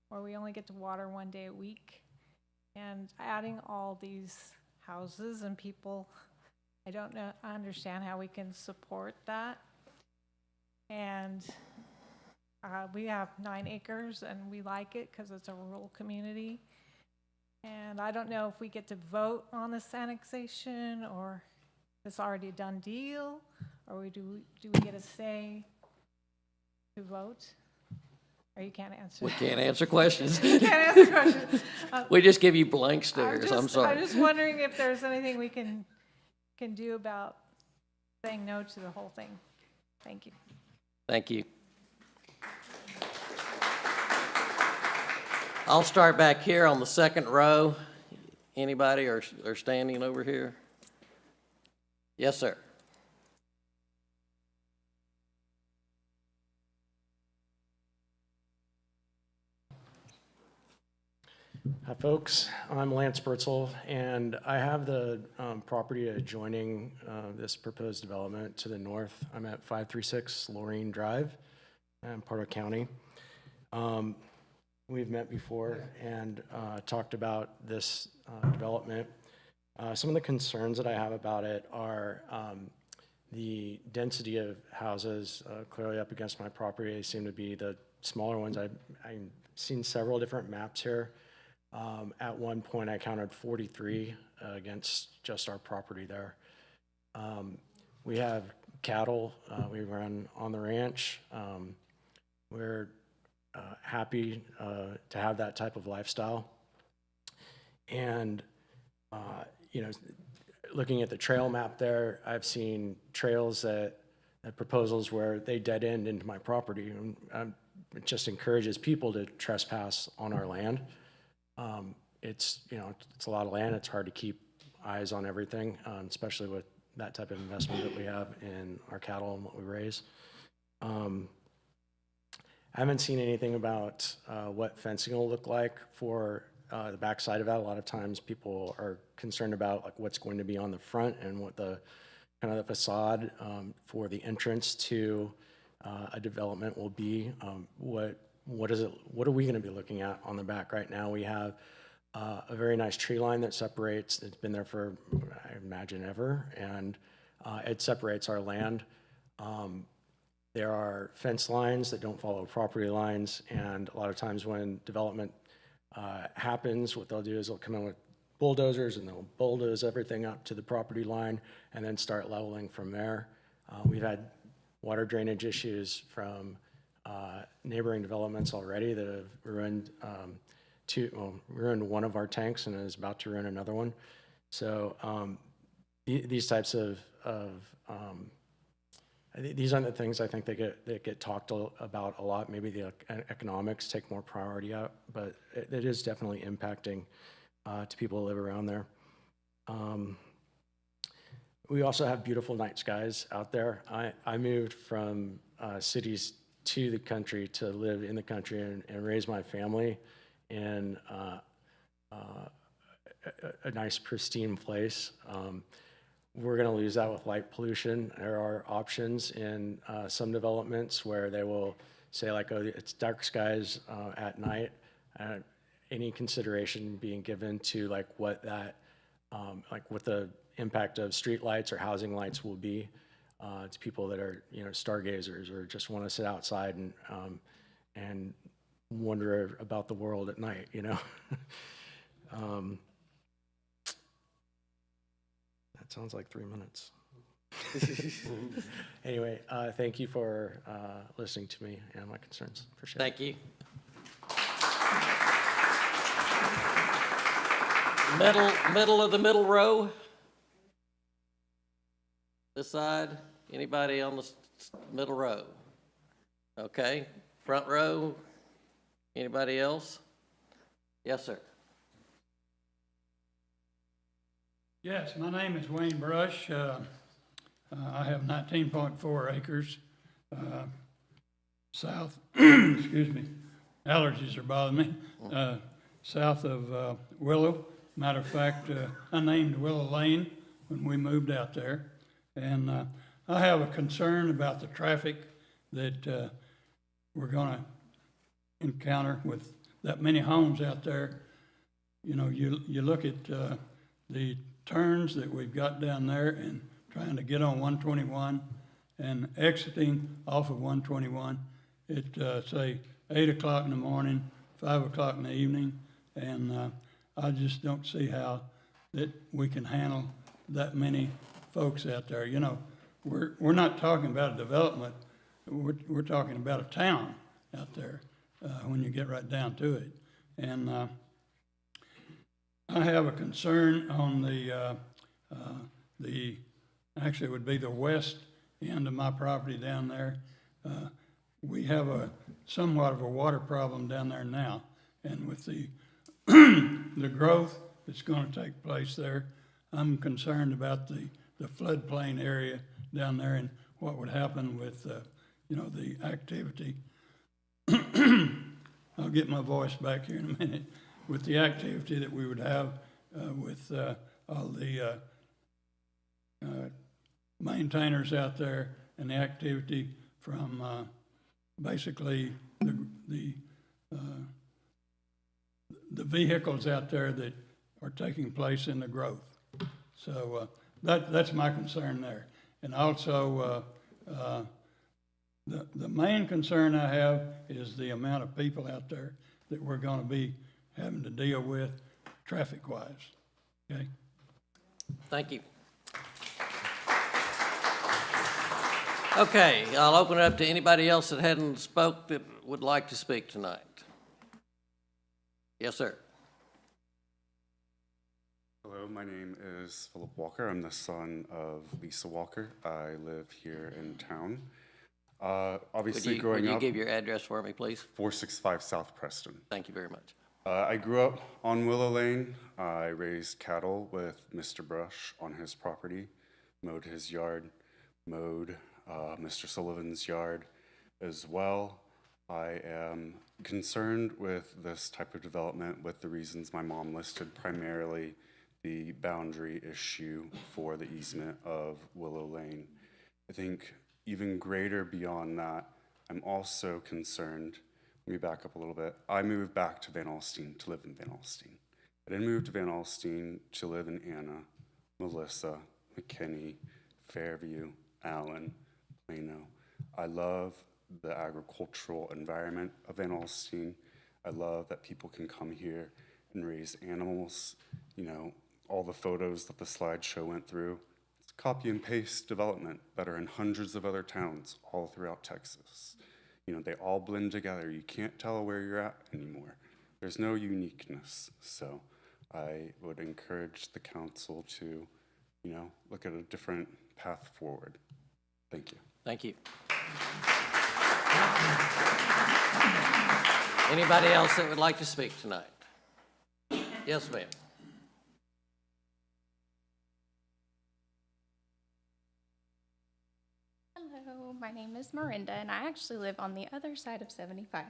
where we only get to water 1 day a week. And adding all these houses and people, I don't know, I understand how we can support that. And we have 9 acres and we like it because it's a rural community. And I don't know if we get to vote on this annexation or it's already a done deal, or do we get a say to vote? Or you can't answer? We can't answer questions. You can't answer questions. We just give you blank stares, I'm sorry. I'm just wondering if there's anything we can do about saying no to the whole thing. Thank you. Thank you. I'll start back here on the second row. Anybody or standing over here? Yes, sir. Hi, folks. I'm Lance Bertzel, and I have the property adjoining this proposed development to the north. I'm at 536 Lorraine Drive in Pardo County. We've met before and talked about this development. Some of the concerns that I have about it are the density of houses clearly up against my property. They seem to be the smaller ones. I've seen several different maps here. At one point, I counted 43 against just our property there. We have cattle. We run on the ranch. We're happy to have that type of lifestyle. And, you know, looking at the trail map there, I've seen trails proposals where they dead end into my property. And it just encourages people to trespass on our land. It's a lot of land. It's hard to keep eyes on everything, especially with that type of investment that we have in our cattle and what we raise. I haven't seen anything about what fencing will look like for the backside of that. A lot of times people are concerned about like what's going to be on the front and what the kind of the facade for the entrance to a development will be. What are we going to be looking at on the back? Right now we have a very nice tree line that separates. It's been there for, I imagine, ever, and it separates our land. There are fence lines that don't follow property lines, and a lot of times when development happens, what they'll do is they'll come in with bulldozers and they'll bulldoze everything up to the property line and then start leveling from there. We've had water drainage issues from neighboring developments already that have ruined ruined one of our tanks and is about to ruin another one. So these types of these aren't the things I think that get talked about a lot. Maybe the economics take more priority out, but it is definitely impacting to people who live around there. We also have beautiful night skies out there. I moved from cities to the country to live in the country and raise my family in a nice pristine place. We're going to lose that with light pollution. There are options in some developments where they will say like, oh, it's dark skies at night. Any consideration being given to like what that, like what the impact of street lights or housing lights will be to people that are, stargazers or just want to sit outside and wonder about the world at night, That sounds like 3 minutes. Anyway, thank you for listening to me and my concerns. Appreciate it. Thank you. Middle of the middle row. This side, anybody on the middle row? Okay, front row, anybody else? Yes, sir. Yes, my name is Wayne Brush. I have 19.4 acres south, excuse me, allergies are bothering me, south of Willow. Matter of fact, I named Willow Lane when we moved out there. And I have a concern about the traffic that we're going to encounter with that many homes out there. You know, you look at the turns that we've got down there and trying to get on 121 and exiting off of 121 at, say, 8 o'clock in the morning, 5 o'clock in the evening, and I just don't see how that we can handle that many folks out there. You know, we're not talking about a development, we're talking about a town out there when you get right down to it. And I have a concern on actually it would be the west end of my property down there. We have somewhat of a water problem down there now, and with the the growth that's going to take place there, I'm concerned about the floodplain area down there and what would happen with you know, the activity. I'll get my voice back here in a minute. With the activity that we would have with all the maintainers out there and the activity from basically the vehicles out there that are taking place in the growth. So that's my concern there. And also the main concern I have is the amount of people out there that we're going to be having to deal with traffic-wise, okay? Thank you. Okay, I'll open it up to anybody else that hadn't spoke that would like to speak tonight. Yes, sir. Hello, my name is Philip Walker. I'm the son of Lisa Walker. I live here in town. Obviously, growing Would you up, give your address for me, please? 465 South Preston. Thank you very much. I grew up on Willow Lane. I raised cattle with Mr. Brush on his property, mowed his yard, mowed Mr. Sullivan's yard as well. I am concerned with this type of development with the reasons my mom listed, primarily the boundary issue for the easement of Willow Lane. I think even greater beyond that, I'm also concerned. Let me back up a little bit. I moved back to Van Alstyne to live in Van Alstyne. I didn't move to Van Alstyne to live in Anna, Melissa, McKinney, Fairview, Allen, Plano. I love the agricultural environment of Van Alstyne. I love that people can come here and raise animals. You know, all the photos that the slideshow went through, it's copy and paste development that are in hundreds of other towns all throughout Texas. You know, they all blend together. You can't tell where you're at anymore. There's no uniqueness. So I would encourage the council to, you know, look at a different path forward. Thank you. Thank you. Anybody else that would like to speak tonight? Yes, ma'am. Hello, my name is Miranda, and I actually live on the other side of 75.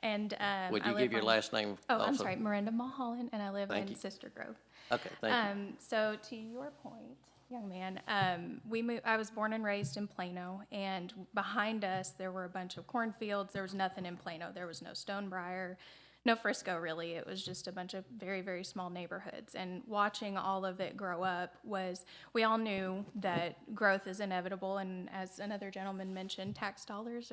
And Would I you live give your on- last name Oh, I'm also? sorry, Miranda Mulholland, and I live Thank in you. Sister Grove. Okay, thank you. So to your point, young man, I was born and raised in Plano, and behind us there were a bunch of cornfields. There was nothing in Plano. There was no Stonebriar, no Frisco really. It was just a bunch of very, very small neighborhoods. And watching all of it grow up we all knew that growth is inevitable. And as another gentleman mentioned, tax dollars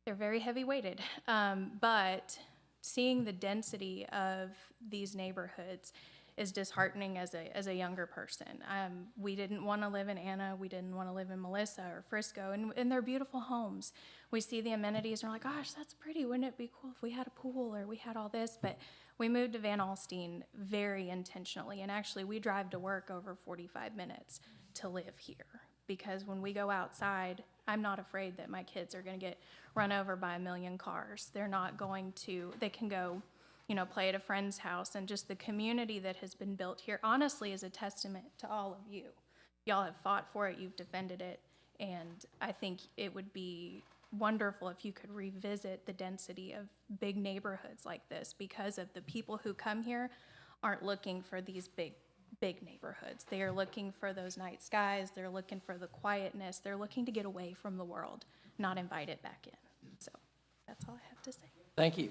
they're very heavy weighted. But seeing the density of these neighborhoods is disheartening as a younger person. We didn't want to live in Anna, we didn't want to live in Melissa or Frisco, and they're beautiful homes. We see the amenities and we're like, gosh, that's pretty. Wouldn't it be cool if we had a pool or we had all this? But we moved to Van Alstyne very intentionally, and actually we drive to work over 45 minutes to live here. Because when we go outside, I'm not afraid that my kids are going to get run over by a million cars. They're not going to, they can go, play at a friend's house, and just the community that has been built here, honestly, is a testament to all of you. Y'all have fought for it, you've defended it, and I think it would be wonderful if you could revisit the density of big neighborhoods like this, because of the people who come here aren't looking for these big neighborhoods. They are looking for those night skies, they're looking for the quietness, they're looking to get away from the world, not invite it back in. So that's all I have to say. Thank you.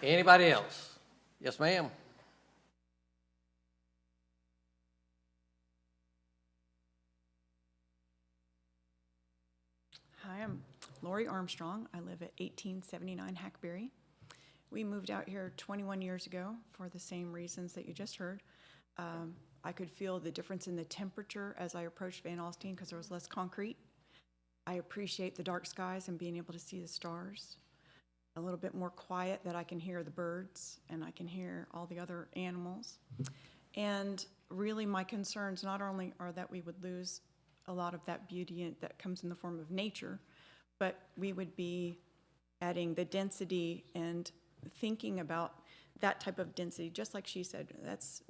Anybody else? Yes, ma'am. Hi, I'm Lori Armstrong. I live at 1879 Hackberry. We moved out here 21 years ago for the same reasons that you just heard. I could feel the difference in the temperature as I approached Van Alstyne because there was less concrete. I appreciate the dark skies and being able to see the stars. A little bit more quiet, that I can hear the birds and I can hear all the other animals. And really my concerns not only are that we would lose a lot of that beauty that comes in the form of nature, but we would be adding the density and thinking about that type of density. Just like she said,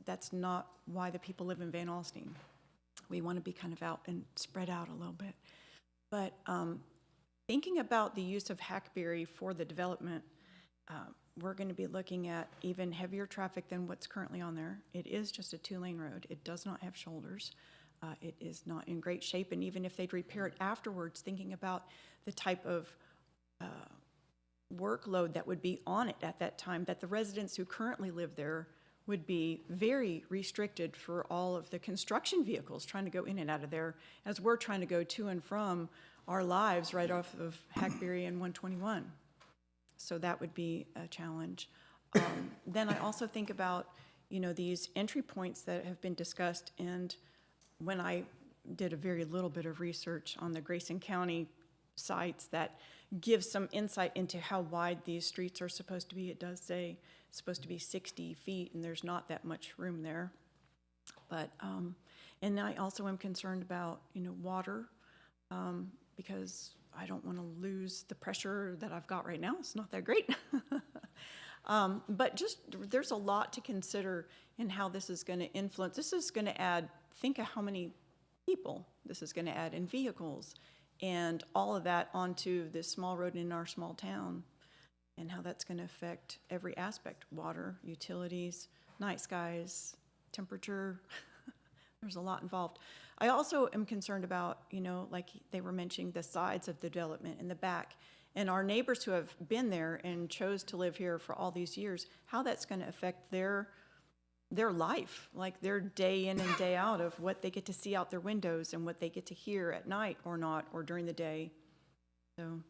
that's not why the people live in Van Alstyne. We want to be kind of out and spread out a little bit. But thinking about the use of Hackberry for the development, we're going to be looking at even heavier traffic than what's currently on there. It is just a 2-lane road. It does not have shoulders. It is not in great shape, and even if they'd repair it afterwards, thinking about the type of workload that would be on it at that time, that the residents who currently live there would be very restricted for all of the construction vehicles trying to go in and out of there, as we're trying to go to and from our lives right off of Hackberry and 121. So that would be a challenge. Then I also think about, these entry points that have been discussed, and when I did a very little bit of research on the Grayson County sites that give some insight into how wide these streets are supposed to be. It does say it's supposed to be 60 feet, and there's not that much room there. But, and I also am concerned about, water, because I don't want to lose the pressure that I've got right now. It's not that great. But just, there's a lot to consider in how this is going to influence. This is going to add, think of how many people this is going to add in vehicles and all of that onto this small road in our small town, and how that's going to affect every aspect: water, utilities, night skies, temperature. There's a lot involved. I also am concerned about, like they were mentioning, the sides of the development in the back, and our neighbors who have been there and chose to live here for all these years, how that's going to affect their life, like their day in and day out of what they get to see out their windows and what they get to hear at night or not, or during the day. So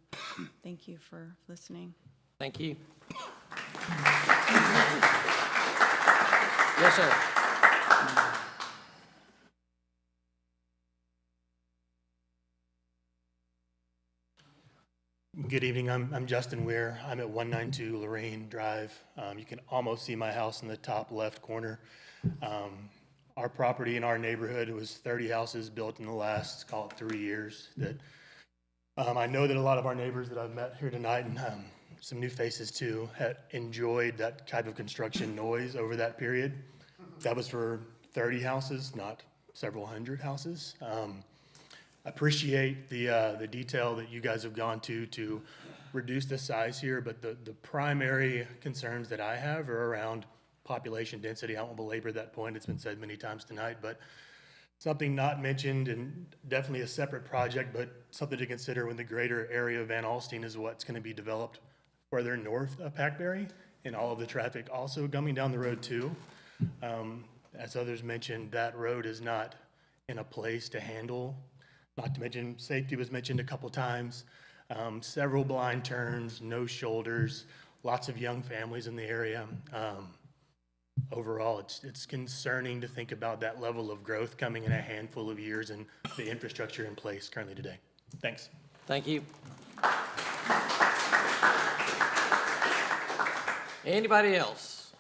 thank you for listening. Thank you. Yes, sir. Good evening. I'm Justin Weir. I'm at 192 Lorraine Drive. You can almost see my house in the top left corner. Our property in our neighborhood was 30 houses built in the last, call it 3 years. That I know that a lot of our neighbors that I've met here tonight, and some new faces too, had enjoyed that type of construction noise over that period. That was for 30 houses, not several hundred houses. Appreciate the detail that you guys have gone to reduce the size here, but the primary concerns that I have are around population density. I won't belabor that point, it's been said many times tonight, but something not mentioned, and definitely a separate project, but something to consider when the greater area of Van Alstyne is what's going to be developed further north of Hackberry, and all of the traffic also coming down the road too. As others mentioned, that road is not in a place to handle Not to mention, safety was mentioned a couple times. Several blind turns, no shoulders, lots of young families in the area. Overall, it's concerning to think about that level of growth coming in a handful of years and the infrastructure in place currently today. Thanks. Thank you. Anybody else?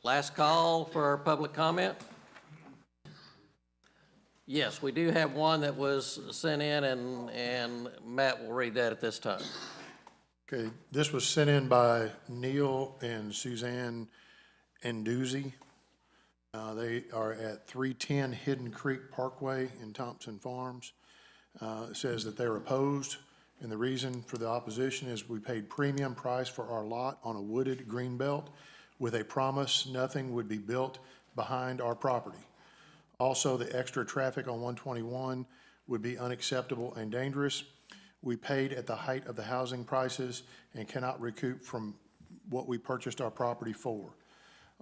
Last call for public comment? Yes, we do have one that was sent in, and Matt will read that at this time. Okay, this was sent in by Neil and Suzanne Anduzzi. They are at 310 Hidden Creek Parkway in Thompson Farms. It says that they're opposed, and the reason for the opposition is we paid premium price for our lot on a wooded green belt with a promise nothing would be built behind our property. Also, the extra traffic on 121 would be unacceptable and dangerous. We paid at the height of the housing prices and cannot recoup from what we purchased our property for.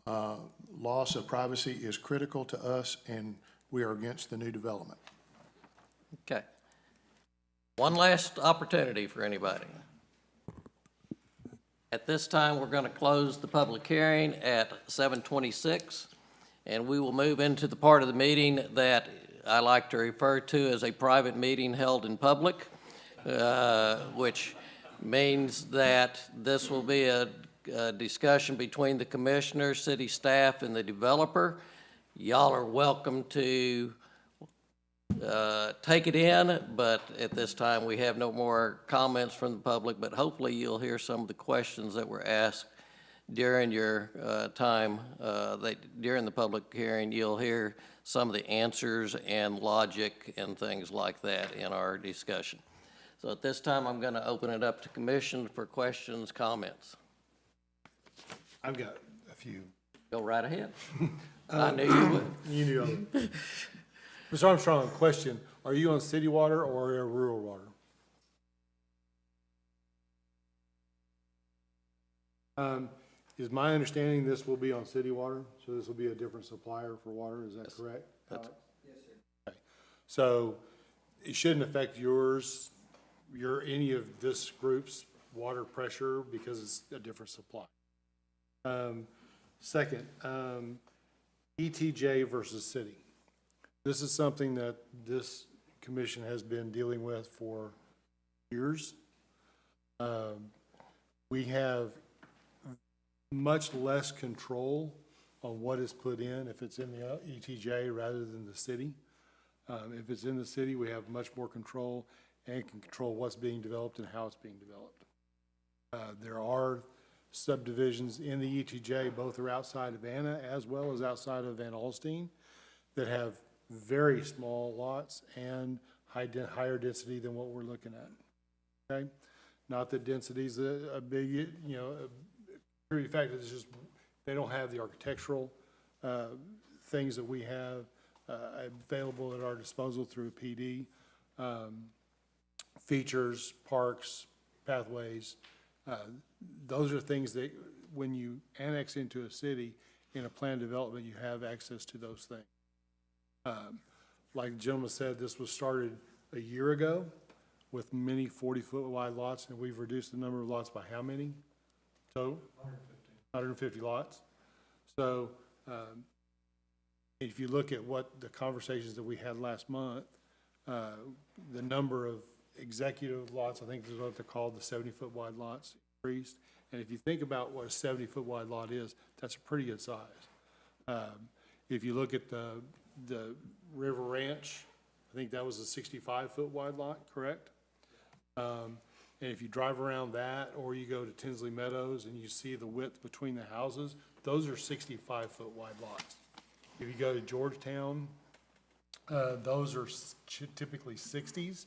Loss of privacy is critical to us, and we are against the new development. Okay. One last opportunity for anybody. At this time, we're going to close the public hearing at 7:26, and we will move into the part of the meeting that I like to refer to as a private meeting held in public, which means that this will be a discussion between the commissioners, city staff, and the developer. Y'all are welcome to take it in, but at this time, we have no more comments from the public, but hopefully you'll hear some of the questions that were asked during your time, during the public hearing. You'll hear some of the answers and logic and things like that in our discussion. So at this time, I'm going to open it up to commission for questions, comments. I've got a few. Go right ahead. I knew you would. You knew I would. Mr. Armstrong, question, are you on city water or rural water? Is my understanding this will be on city water, so this will be a different supplier for water, is that correct? Yes, sir. Okay. So it shouldn't affect any of this group's water pressure because it's a different supply. Second, ETJ versus city. This is something that this commission has been dealing with for years. We have much less control on what is put in if it's in the ETJ rather than the city. If it's in the city, we have much more control and can control what's being developed and how it's being developed. There are subdivisions in the ETJ, both are outside of Anna as well as outside of Van Alstyne, that have very small lots and higher density than what we're looking at. Okay, not that density is a big, a factor. It's just they don't have the architectural things that we have available at our disposal through PD. Features, parks, pathways. Those are things that when you annex into a city in a planned development, you have access to those things. Like the gentleman said, this was started a year ago with many 40-foot wide lots, and we've reduced the number of lots by how many? So 150 lots. So if you look at what the conversations that we had last month, the number of executive lots, I think this is what they're called, the 70-foot wide lots increased. And if you think about what a 70-foot wide lot is, that's a pretty good size. If you look at the River Ranch, I think that was a 65-foot wide lot, correct? And if you drive around that, or you go to Tinsley Meadows and you see the width between the houses, those are 65-foot wide lots. If you go to Georgetown, those are typically 60s.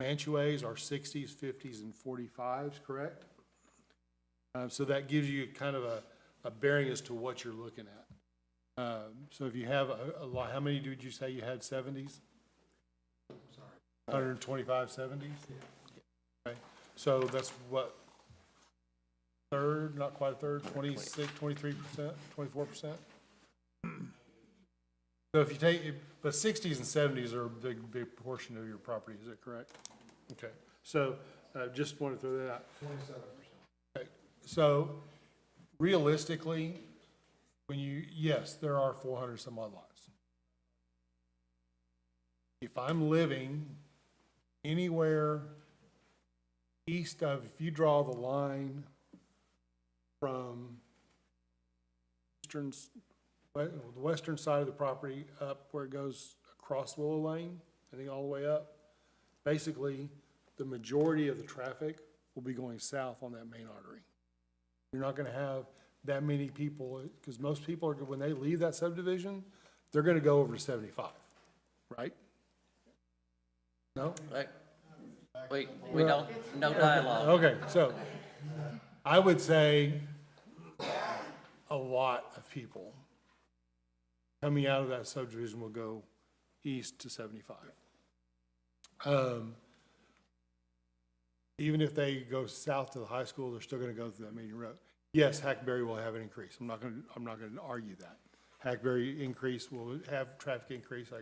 Mantuays are 60s, 50s, and 45s, correct? So that gives you kind of a bearing as to what you're looking at. So if you have a lot, how many did you say you had 70s? 125 70s? Okay. So that's what, third, not quite a third, 26, 23%, 24%? So if you take, but 60s and 70s are a big portion of your property, is that correct? Okay, so just want to throw that out. 27%. Okay, so realistically, yes, there are 400 some odd lots. If I'm living anywhere east of, if you draw the line from the western side of the property up where it goes across Willow Lane, I think all the way up, basically, the majority of the traffic will be going south on that main artery. You're not gonna have that many people, because most people are, when they leave that subdivision, they're gonna go over to 75, right? No? We don't, no dialogue. Okay, so I would say a lot of people coming out of that subdivision will go east to 75. Even if they go south to the high school, they're still gonna go through that main road. Yes, Hackberry will have an increase. I'm not gonna argue that. Hackberry increase will have traffic increase,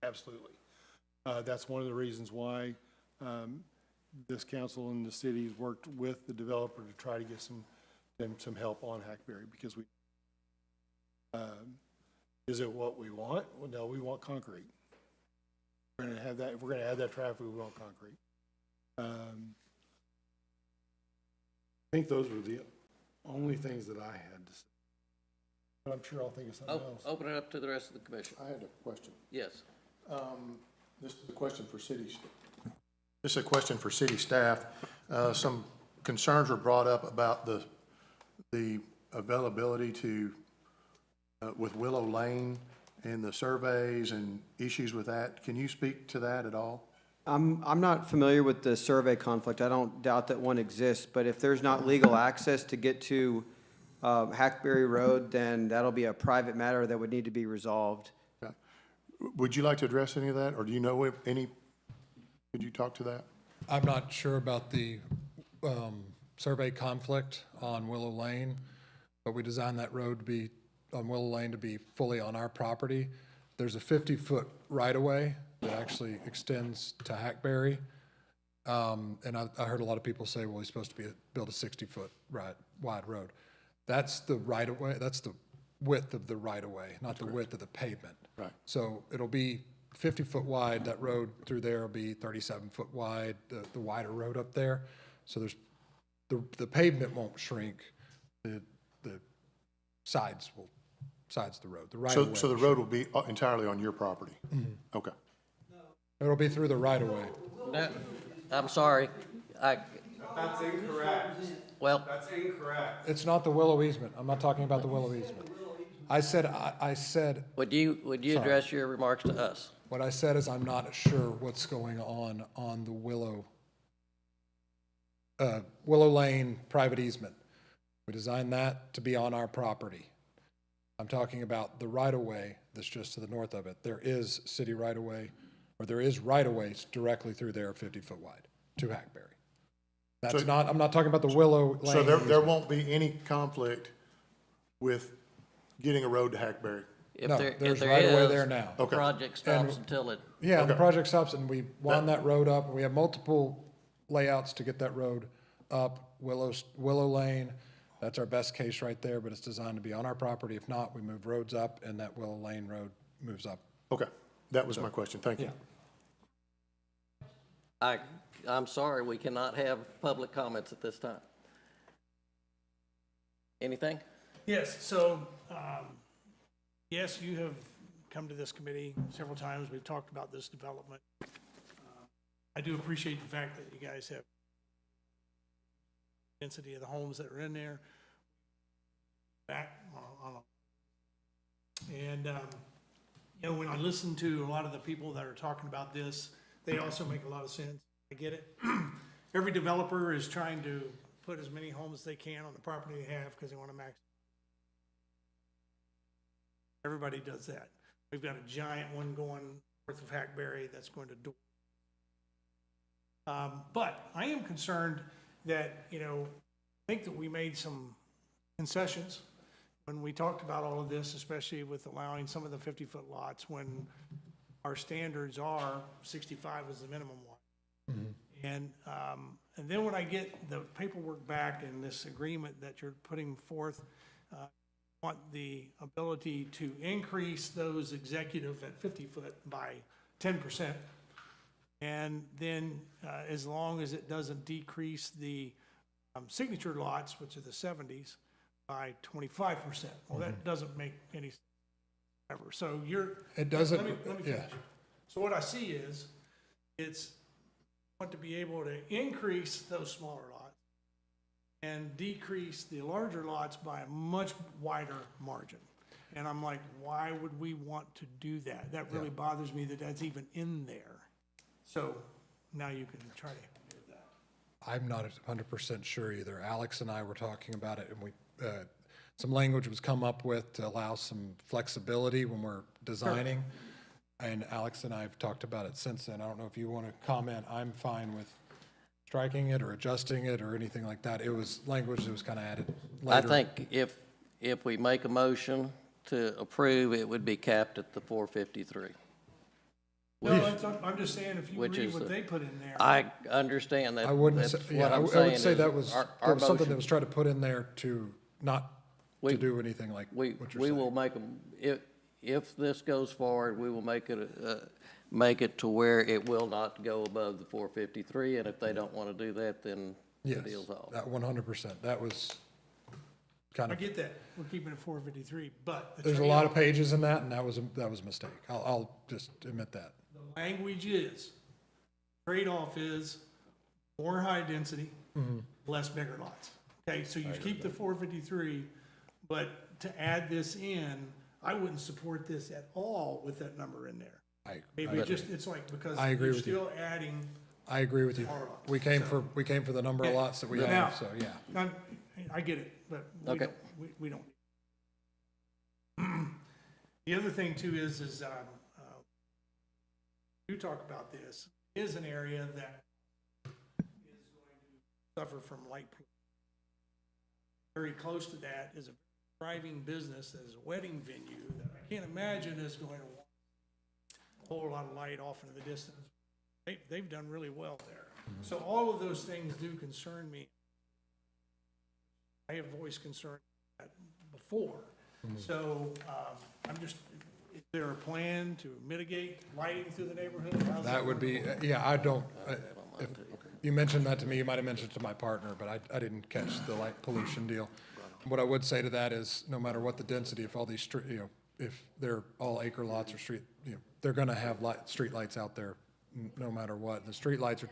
absolutely. That's one of the reasons why this council and the cities worked with the developer to try to get some help on Hackberry, because is it what we want? Well, no, we want concrete. We're gonna have that, if we're gonna add that traffic, we want concrete. I think those were the only things that I had to say. But I'm sure I'll think of something else. Open it up to the rest of the commission. I had a question. Yes. This is a question for this is a question for city staff. Some concerns were brought up about the availability to, with Willow Lane and the surveys and issues with that. Can you speak to that at all? I'm not familiar with the survey conflict. I don't doubt that one exists, but if there's not legal access to get to Hackberry Road, then that'll be a private matter that would need to be resolved. Okay. Would you like to address any of that, or do you know if any, could you talk to that? I'm not sure about the survey conflict on Willow Lane, but we designed that road to be, on Willow Lane, to be fully on our property. There's a 50-foot right-of-way that actually extends to Hackberry. And I heard a lot of people say, well, he's supposed to build a 60-foot wide road. That's the right-of-way, that's the width of the right-of-way, not the width of the pavement. Right. So it'll be 50-foot wide. That road through there will be 37-foot wide, the wider road up there. So there's, the pavement won't shrink. The sides of the road, the right-of-way. So the road will be entirely on your property? Mm-hmm. Okay. It'll be through the right-of-way. No, I'm sorry. That's incorrect. Well, That's incorrect. It's not the Willow easement. I'm not talking about the Willow easement. I said, would you address your remarks to us? what I said is I'm not sure what's going on the Willow Lane private easement. We designed that to be on our property. I'm talking about the right-of-way that's just to the north of it. There is city right-of-way, or there is right-of-ways directly through there 50-foot wide to Hackberry. That's not, I'm not talking about the Willow Lane. So there won't be any conflict with getting a road to Hackberry? No, there's right-of-way there now. The project stops until it. Yeah, the project stops, and we wound that road up, and we have multiple layouts to get that road up. Willow Lane, that's our best case right there, but it's designed to be on our property. If not, we move roads up, and that Willow Lane road moves up. Okay, that was my question. Thank you. I'm sorry, we cannot have public comments at this time. Anything? Yes, so, yes, you have come to this committee several times. We've talked about this development. I do appreciate the fact that you guys have density of the homes that are in there. And, you know, when I listen to a lot of the people that are talking about this, they also make a lot of sense. I get it. Every developer is trying to put as many homes as they can on the property they have because they want to max. Everybody does that. We've got a giant one going north of Hackberry that's going to do. But I am concerned that, you know, I think that we made some concessions when we talked about all of this, especially with allowing some of the 50-foot lots, when our standards are 65 is the minimum one. And then when I get the paperwork back and this agreement that you're putting forth, want the ability to increase those executive at 50-foot by 10%. And then as long as it doesn't decrease the signature lots, which are the 70s, by 25%. Well, that doesn't make any sense ever. So It doesn't, let me yeah. finish. So what I see is, it's want to be able to increase those smaller lots and decrease the larger lots by a much wider margin. And I'm like, why would we want to do that? That really bothers me that that's even in there. So now you can try to do that. I'm not 100% sure either. Alex and I were talking about it, and we, some language was come up with to allow some flexibility when we're designing. And Alex and I have talked about it since then. I don't know if you want to comment. I'm fine with striking it or adjusting it or anything like that. It was language that was kind of added I later. think if we make a motion to approve, it would be capped at the 453. No, I'm just saying, if you Which read is what the- they put in there. I understand that. I wouldn't that's say, what yeah, I'm I would saying say is that was, our there was something motion- that was tried to put in there to not We- to do anything like what you're saying. We will make them, if this goes forward, we will make it to where it will not go above the 453, and if they don't want to do that, then the Yes, deal's off. that 100%. That was kind I of, get that, we're keeping it 453, but the there's a lot of trade-off- pages in that, and that was a mistake. I'll just admit that. The language is, trade-off is more high density, less bigger lots. Okay, so you keep the 453, but to add this in, I wouldn't support this at all with that number in there. Maybe it's like, because I agree you're with you. still adding, I agree with you. Smaller lots. We came for the number of Yeah. lots that we Now, have, so yeah. I get it, but Okay. we don't. The other thing too is you talk about this, is an area that is going to suffer from light pollution. Very close to that is a thriving business that is a wedding venue that I can't imagine is going to want a whole lot of light off into the distance. They've done really well there. So all of those things do concern me. I have voiced concern that before. So I'm just, is there a plan to mitigate lighting through the neighborhood? How's That would be, yeah, I don't, if you mentioned that to me, you might have mentioned it to my partner, but I didn't catch the light pollution deal. What I would say to that is, no matter what the density, if all these street, if they're all acre lots or street, they're gonna have street lights out there no matter what. The street lights are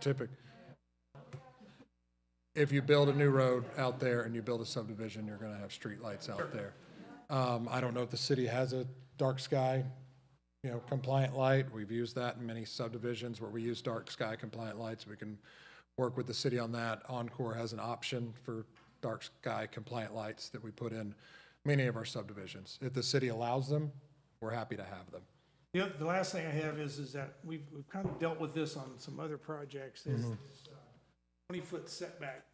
if you build a new road out there and you build a subdivision, you're gonna have street lights out there. I don't know if the city has a dark sky, compliant light. We've used that in many subdivisions where we use dark sky compliant lights. We can work with the city on that. Encore has an option for dark sky compliant lights that we put in many of our subdivisions. If the city allows them, we're happy to have them. The last thing I have is that we've kind of dealt with this on some other projects, is this 20-foot setback.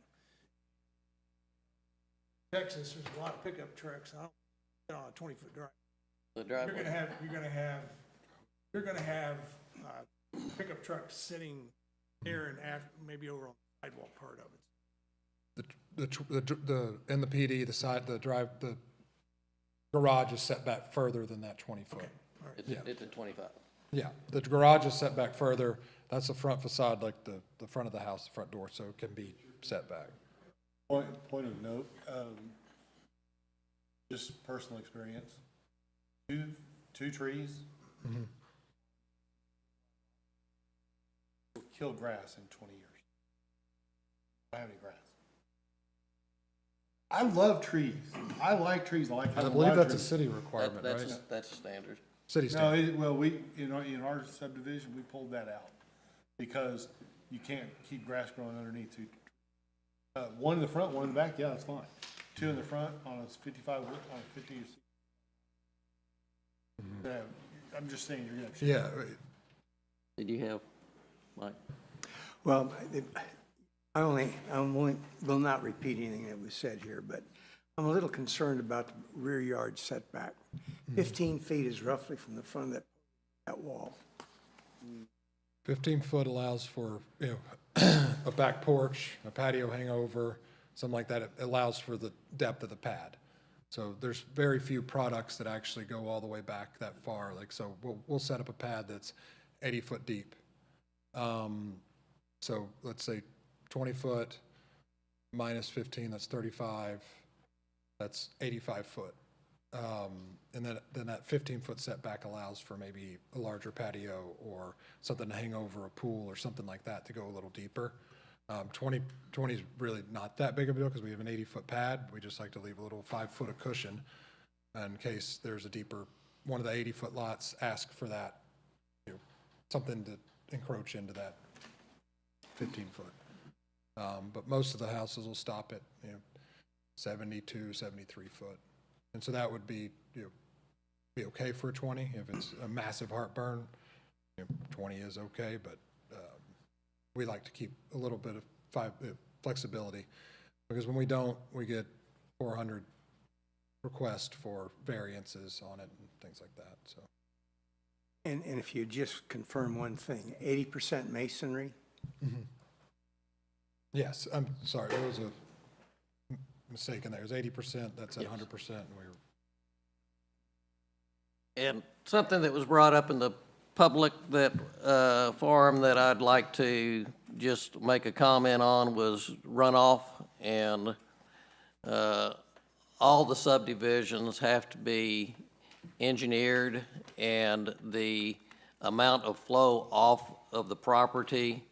Texas, there's a lot of pickup trucks, I don't get on a 20-foot drive. The You're driveway. gonna have pickup trucks sitting there and maybe over on the sidewalk part of it. In the PD, the garage is set back further than that 20 foot. It's at 25. Yeah, the garage is set back further. That's the front facade, like the front of the house, the front door, so it can be set back. Point of note, just personal experience. Two trees will kill grass in 20 years. I don't have any grass. I love trees. I like trees. I like I having believe lot of that's a trees. city requirement, right? That's a standard. City No, standard. well, in our subdivision, we pulled that out because you can't keep grass growing underneath two. One in the front, one in the back, yeah, that's fine. Two in the front on a 55, on a 50. I'm just saying you're gonna have. Yeah, Did you have, Mike? Well, I will not repeat anything that was said here, but I'm a little concerned about the rear yard setback. 15 feet is roughly from the front of that wall. 15 foot allows for, a back porch, a patio hangover, something like that. It allows for the depth of the pad. So there's very few products that actually go all the way back that far. Like, so we'll set up a pad that's 80 foot deep. So let's say 20 foot minus 15, that's 35. That's 85 foot. And then that 15-foot setback allows for maybe a larger patio or something to hang over a pool or something like that to go a little deeper. 20 is really not that big of a deal because we have an 80-foot pad. We just like to leave a little 5 foot of cushion in case there's a deeper, one of the 80-foot lots ask for that, something to encroach into that 15-foot. But most of the houses will stop at, 72, 73 foot. And so that would be, be okay for a 20. If it's a massive heartburn, 20 is okay, but we like to keep a little bit of flexibility, because when we don't, we get 400 requests for variances on it and things like that, so. And if you just confirm one thing, 80% masonry? Yes, I'm sorry, there was a mistake in there. It was 80%, that's at 100%, and we were. And something that was brought up in the public forum that I'd like to just make a comment on was runoff. And all the subdivisions have to be engineered, and the amount of flow off of the property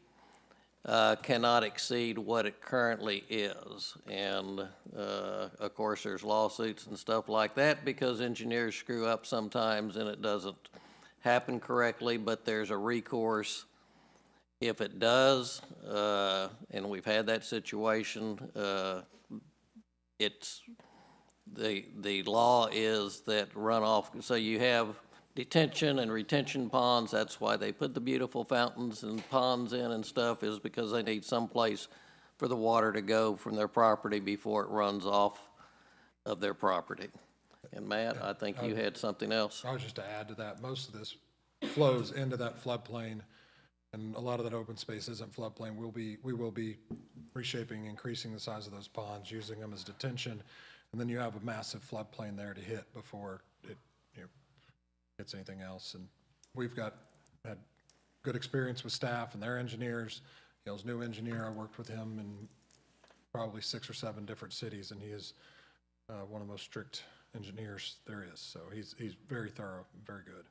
cannot exceed what it currently is. And of course, there's lawsuits and stuff like that because engineers screw up sometimes and it doesn't happen correctly, but there's a recourse if it does, and we've had that situation. It's the law is that runoff, so you have detention and retention ponds. That's why they put the beautiful fountains and ponds in and stuff, is because they need some place for the water to go from their property before it runs off of their property. And Matt, I think you had something else. I was just to add to that, most of this flows into that floodplain, and a lot of that open space isn't floodplain. We will be reshaping, increasing the size of those ponds, using them as detention, and then you have a massive floodplain there to hit before it hits anything else. And we've had good experience with staff and their engineers. His new engineer, I worked with him in probably 6 or 7 different cities, and he is one of the most strict engineers there is. So he's very thorough, very good.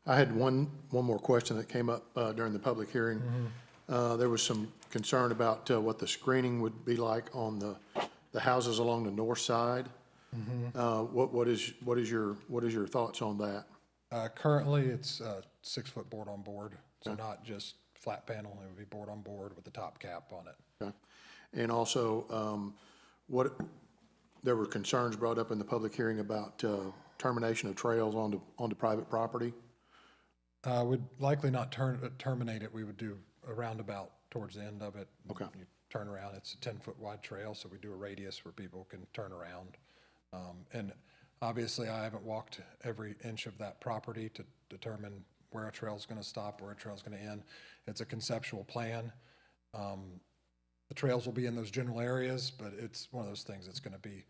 I had one more question that came up during the public hearing. There was some concern about what the screening would be like on the houses along the north side. What is your thoughts on that? Currently, it's 6 foot board on board, so not just flat panel. It would be board on board with the top cap on it. Okay. And also, there were concerns brought up in the public hearing about termination of trails onto private property. Would likely not terminate it. We would do a roundabout towards the end of it. Okay. You turn around. It's a 10-foot wide trail, so we do a radius where people can turn around. And obviously, I haven't walked every inch of that property to determine where a trail is going to stop, where a trail is going to end. It's a conceptual plan. The trails will be in those general areas, but it's one of those things that's going to be,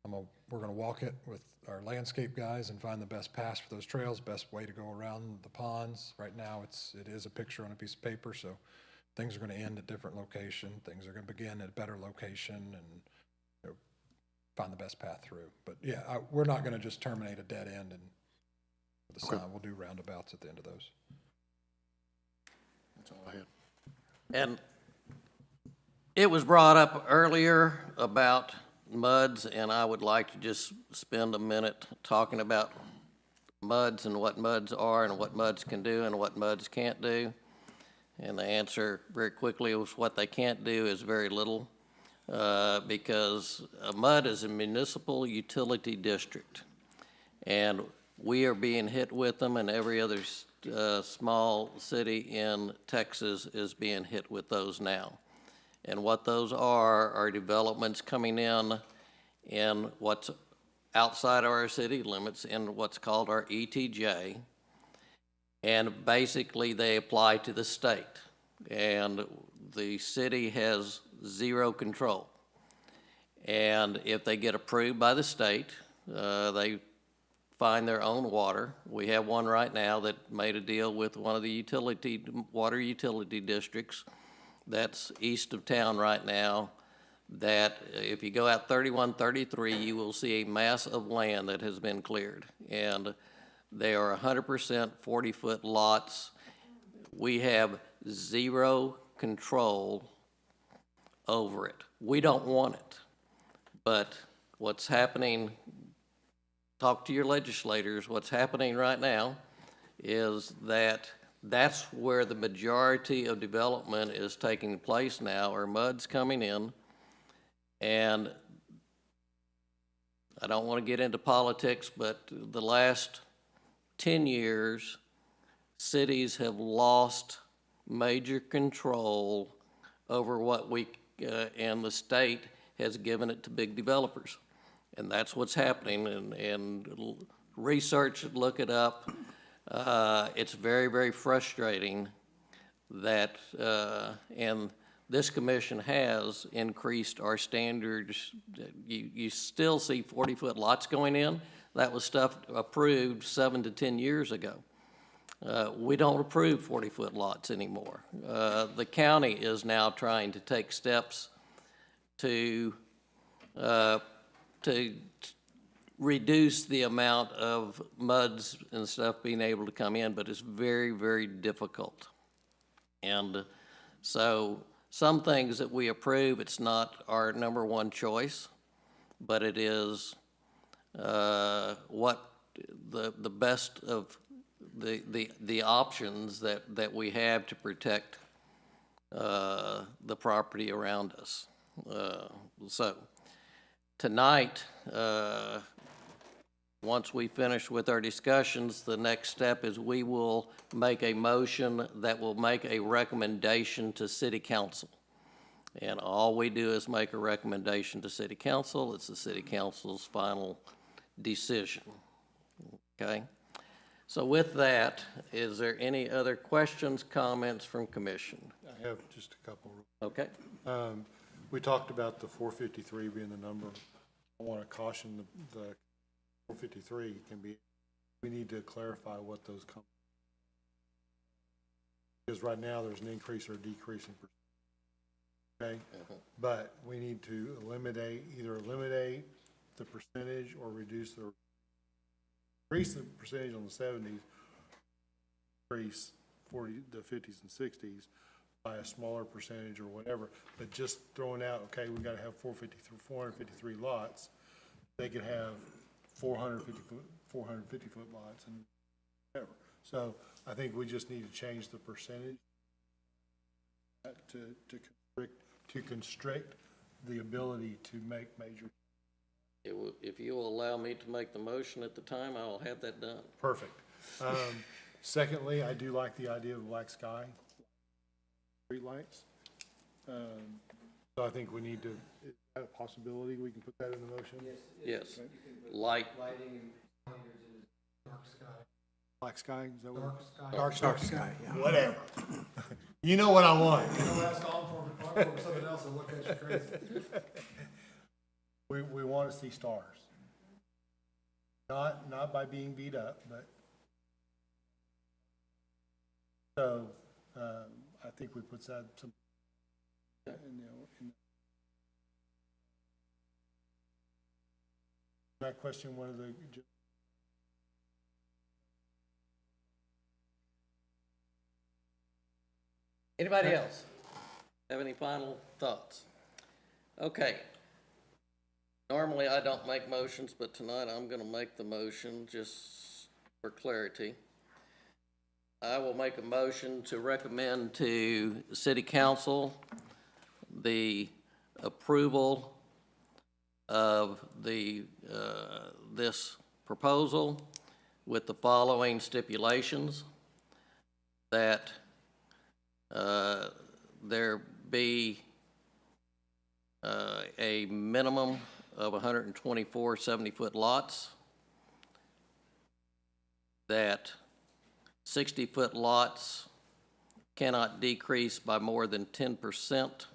we're going to walk it with our landscape guys and find the best path for those trails, best way to go around the ponds. Right now, it is a picture on a piece of paper, so things are going to end at different location. Things are going to begin at a better location and find the best path through. But yeah, we're not going to just terminate a dead end and with the sign. We'll do roundabouts at the end of those. That's all I had. And it was brought up earlier about MUDs, and I would like to just spend a minute talking about MUDs and what MUDs are and what MUDs can do and what MUDs can't do. And the answer very quickly is what they can't do is very little, because a MUD is a municipal utility district. And we are being hit with them, and every other small city in Texas is being hit with those now. And what those are developments coming in what's outside of our city limits in what's called our ETJ. And basically, they apply to the state. And the city has zero control. And if they get approved by the state, they find their own water. We have one right now that made a deal with one of the water utility districts that's east of town right now, that if you go out 3133, you will see a mass of land that has been cleared. And they are 100% 40-foot lots. We have zero control over it. We don't want it. But what's happening, talk to your legislators, what's happening right now is that's where the majority of development is taking place now, or MUD's coming in. And I don't want to get into politics, but the last 10 years, cities have lost major control over what and the state has given it to big developers. And that's what's happening, and research, look it up. It's very, very frustrating that, and this commission has increased our standards. You still see 40-foot lots going in. That was stuff approved 7 to 10 years ago. We don't approve 40-foot lots anymore. The county is now trying to take steps to reduce the amount of MUDs and stuff being able to come in, but it's very, very difficult. And so some things that we approve, it's not our number one choice, but it is what the best of the options that we have to protect the property around us. So tonight, once we finish with our discussions, the next step is we will make a motion that will make a recommendation to City Council. And all we do is make a recommendation to City Council. It's the City Council's final decision. Okay? So with that, is there any other questions, comments from commission? I have just a couple. Okay. We talked about the 453 being the number. I want to caution the 453 can be, we need to clarify what those come. Because right now there's an increase or decrease in percentage. Okay? But we need to either eliminate the percentage or increase the percentage on the 70s, increase the 50s and 60s by a smaller percentage or whatever. But just throwing out, okay, we got to have 453 lots. They could have 450 foot lots and whatever. So I think we just need to change the percentage to constrict the ability to make major. If you will allow me to make the motion at the time, I will have that done. Perfect. Secondly, I do like the idea of black sky street lights. So I think we need to, is that a possibility? We can put that in the motion? Yes. Lighting and dark sky. Black sky, is that what? Dark sky, yeah. Whatever. You know what I want. Ask all for something else and look at you crazy. We want to see stars. Not by being beat up, but so I think we put that some in that question. One of the Anybody else have any final thoughts? Okay. Normally I don't make motions, but tonight I'm going to make the motion just for clarity. I will make a motion to recommend to City Council the approval of this proposal with the following stipulations: that there be a minimum of 124 70-foot lots, that 60-foot lots cannot decrease by more than 10%,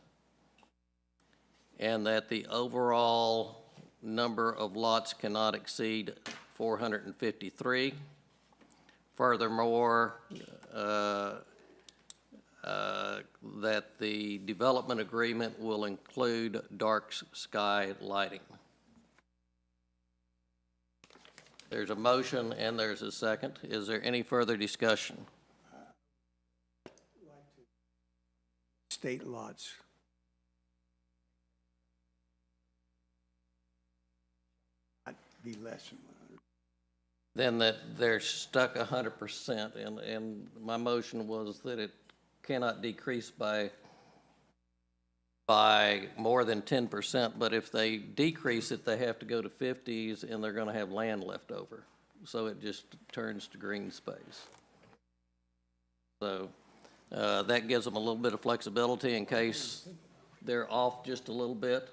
and that the overall number of lots cannot exceed 453. Furthermore, that the development agreement will include dark sky lighting. There's a motion and there's a second. Is there any further discussion? State lots. I'd be less than 100. Then that they're stuck 100%, and my motion was that it cannot decrease by more than 10%, but if they decrease it, they have to go to 50s, and they're gonna have land left over. So it just turns to green space. So, that gives them a little bit of flexibility in case they're off just a little bit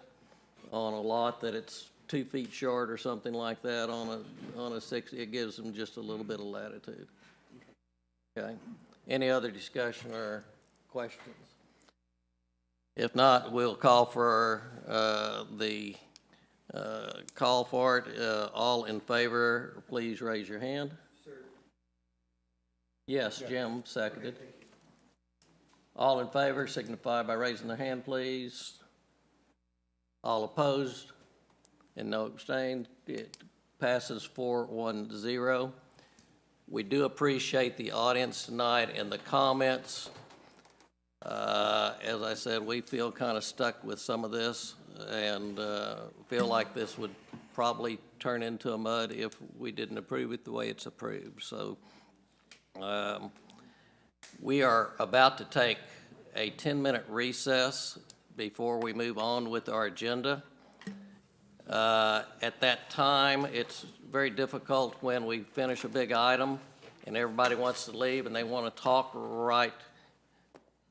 on a lot that it's 2 feet short or something like that on a 60, it gives them just a little bit of latitude. Okay? Any other discussion or questions? If not, we'll call for call for it. All in favor, please raise your hand. Yes, Jim seconded. All in favor signify by raising their hand, please. All opposed and no abstained. It passes 4-1-0. We do appreciate the audience tonight and the comments. As I said, we feel kind of stuck with some of this and feel like this would probably turn into a mud if we didn't approve it the way it's approved. So we are about to take a 10-minute recess before we move on with our agenda. At that time, it's very difficult when we finish a big item and everybody wants to leave and they want to talk right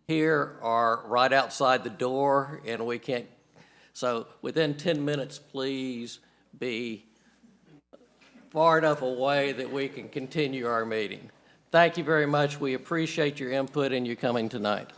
here or right outside the door, and we can't. So within 10 minutes, please be far enough away that we can continue our meeting. Thank you very much. We appreciate your input and you coming tonight.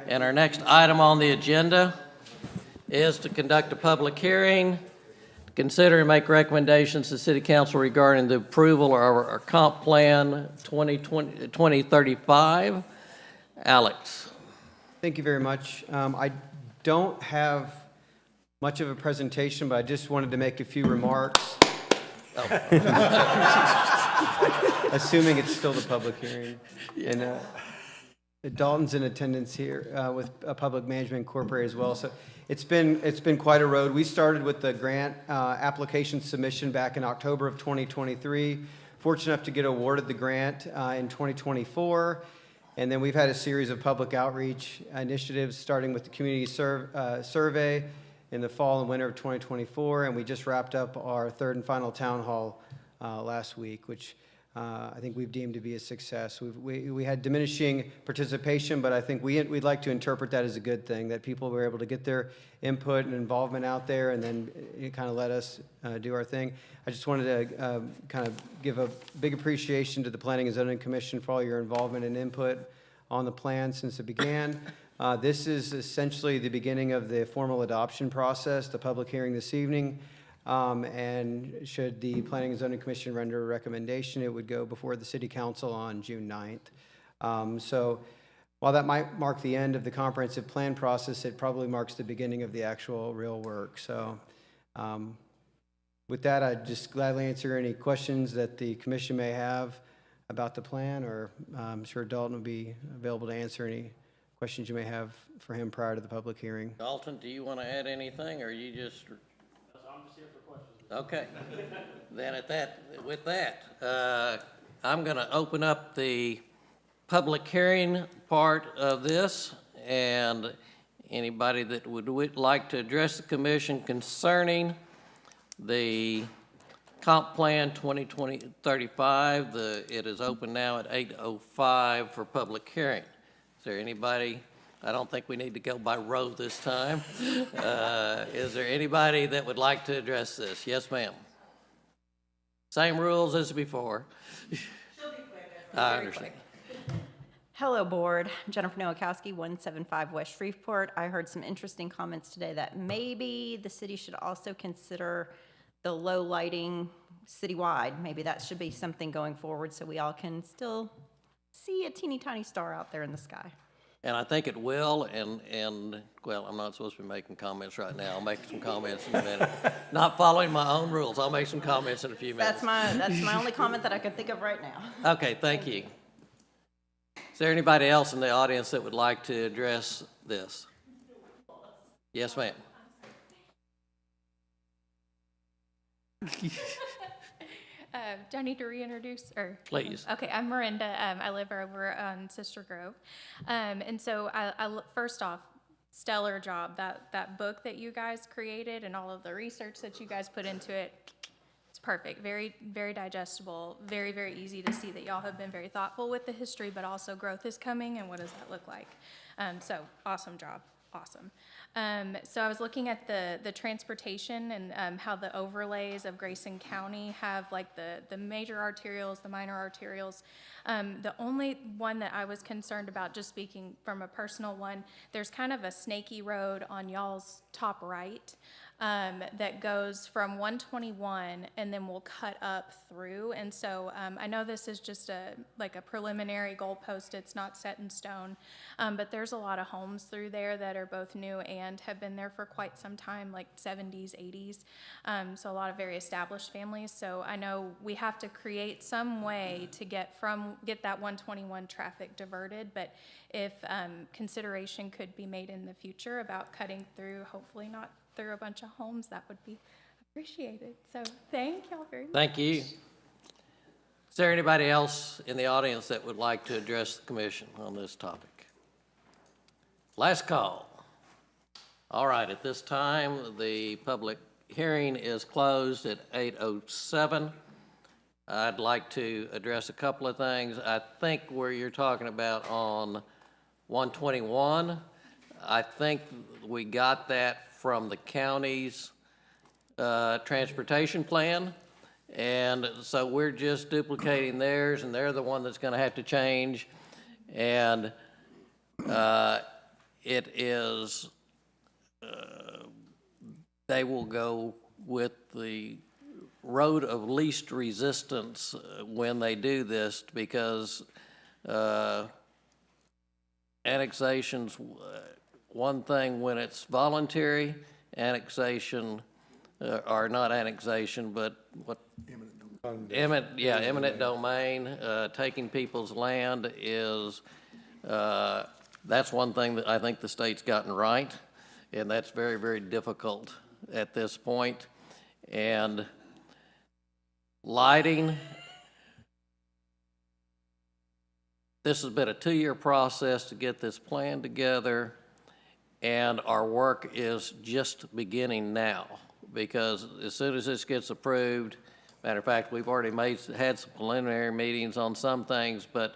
And our next item on the agenda is to conduct a public hearing, consider and make recommendations to City Council regarding the approval of our comp plan 2035. Alex. Thank you very much. I don't have much of a presentation, but I just wanted to make a few remarks. Assuming it's still the public hearing. And Dalton's in attendance here with Public Management Incorporated as well. So it's been quite a road. We started with the grant application submission back in October of 2023. Fortunate enough to get awarded the grant in 2024. And then we've had a series of public outreach initiatives, starting with the community survey in the fall and winter of 2024. And we just wrapped up our third and final town hall last week, which I think we've deemed to be a success. We had diminishing participation, but I think we'd like to interpret that as a good thing, that people were able to get their input and involvement out there, and then it kind of let us do our thing. I just wanted to kind of give a big appreciation to the Planning and Zoning Commission for all your involvement and input on the plan since it began. This is essentially the beginning of the formal adoption process, the public hearing this evening. And should the Planning and Zoning Commission render a recommendation, it would go before the City Council on June 9th. So while that might mark the end of the comprehensive plan process, it probably marks the beginning of the actual real work. So with that, I'd just gladly answer any questions that the commission may have about the plan, or I'm sure Dalton will be available to answer any questions you may have for him prior to the public hearing. Dalton, do you want to add anything, or you just? I'm just here for questions. Okay. Then with that, I'm going to open up the public hearing part of this, and anybody that would like to address the commission concerning the comp plan 2035, it is open now at 8:05 for public hearing. Is there anybody? I don't think we need to go by row this time. Is there anybody that would like to address this? Yes, ma'am. Same rules as before. She'll be quick. I understand. Hello, Board. Jennifer Nowakowski, 175 West Shreveport. I heard some interesting comments today that maybe the city should also consider the low lighting citywide. Maybe that should be something going forward so we all can still see a teeny tiny star out there in the sky. And I think it will, and well, I'm not supposed to be making comments right now. I'll make some comments in a minute. Not following my own rules. I'll make some comments in a few minutes. That's my only comment that I can think of right now. Okay, thank you. Is there anybody else in the audience that would like to address this? Yes, ma'am. Do I need to reintroduce, or? Please. Okay, I'm Miranda. I live over on Sister Grove. And so first off, stellar job. That book that you guys created and all of the research that you guys put into it, it's perfect. Very, very digestible. Very, very easy to see that y'all have been very thoughtful with the history, but also growth is coming, and what does that look like? So awesome job. Awesome. So I was looking at the transportation and how the overlays of Grayson County have like the major arterials, the minor arterials. The only one that I was concerned about, just speaking from a personal one, there's kind of a snaky road on y'all's top right that goes from 121 and then will cut up through. And so I know this is just like a preliminary goalpost. It's not set in stone, but there's a lot of homes through there that are both new and have been there for quite some time, like 70s, 80s. So a lot of very established families. So I know we have to create some way to get that 121 traffic diverted, but if consideration could be made in the future about cutting through, hopefully not through a bunch of homes, that would be appreciated. So thank y'all very much. Thank you. Is there anybody else in the audience that would like to address the commission on this topic? Last call. All right, at this time, the public hearing is closed at 8:07. I'd like to address a couple of things. I think where you're talking about on 121, I think we got that from the county's transportation plan. And so we're just duplicating theirs, and they're the one that's going to have to change. And it is, they will go with the road of least resistance when they do this, because annexation's one thing when it's voluntary, annexation, or not annexation, but what? Eminent domain, taking people's land is, that's one thing that I think the state's gotten right, and that's very, very difficult at this point. And lighting, this has been a 2-year process to get this plan together, and our work is just beginning now, because as soon as this gets approved, matter of fact, we've already had some preliminary meetings on some things, but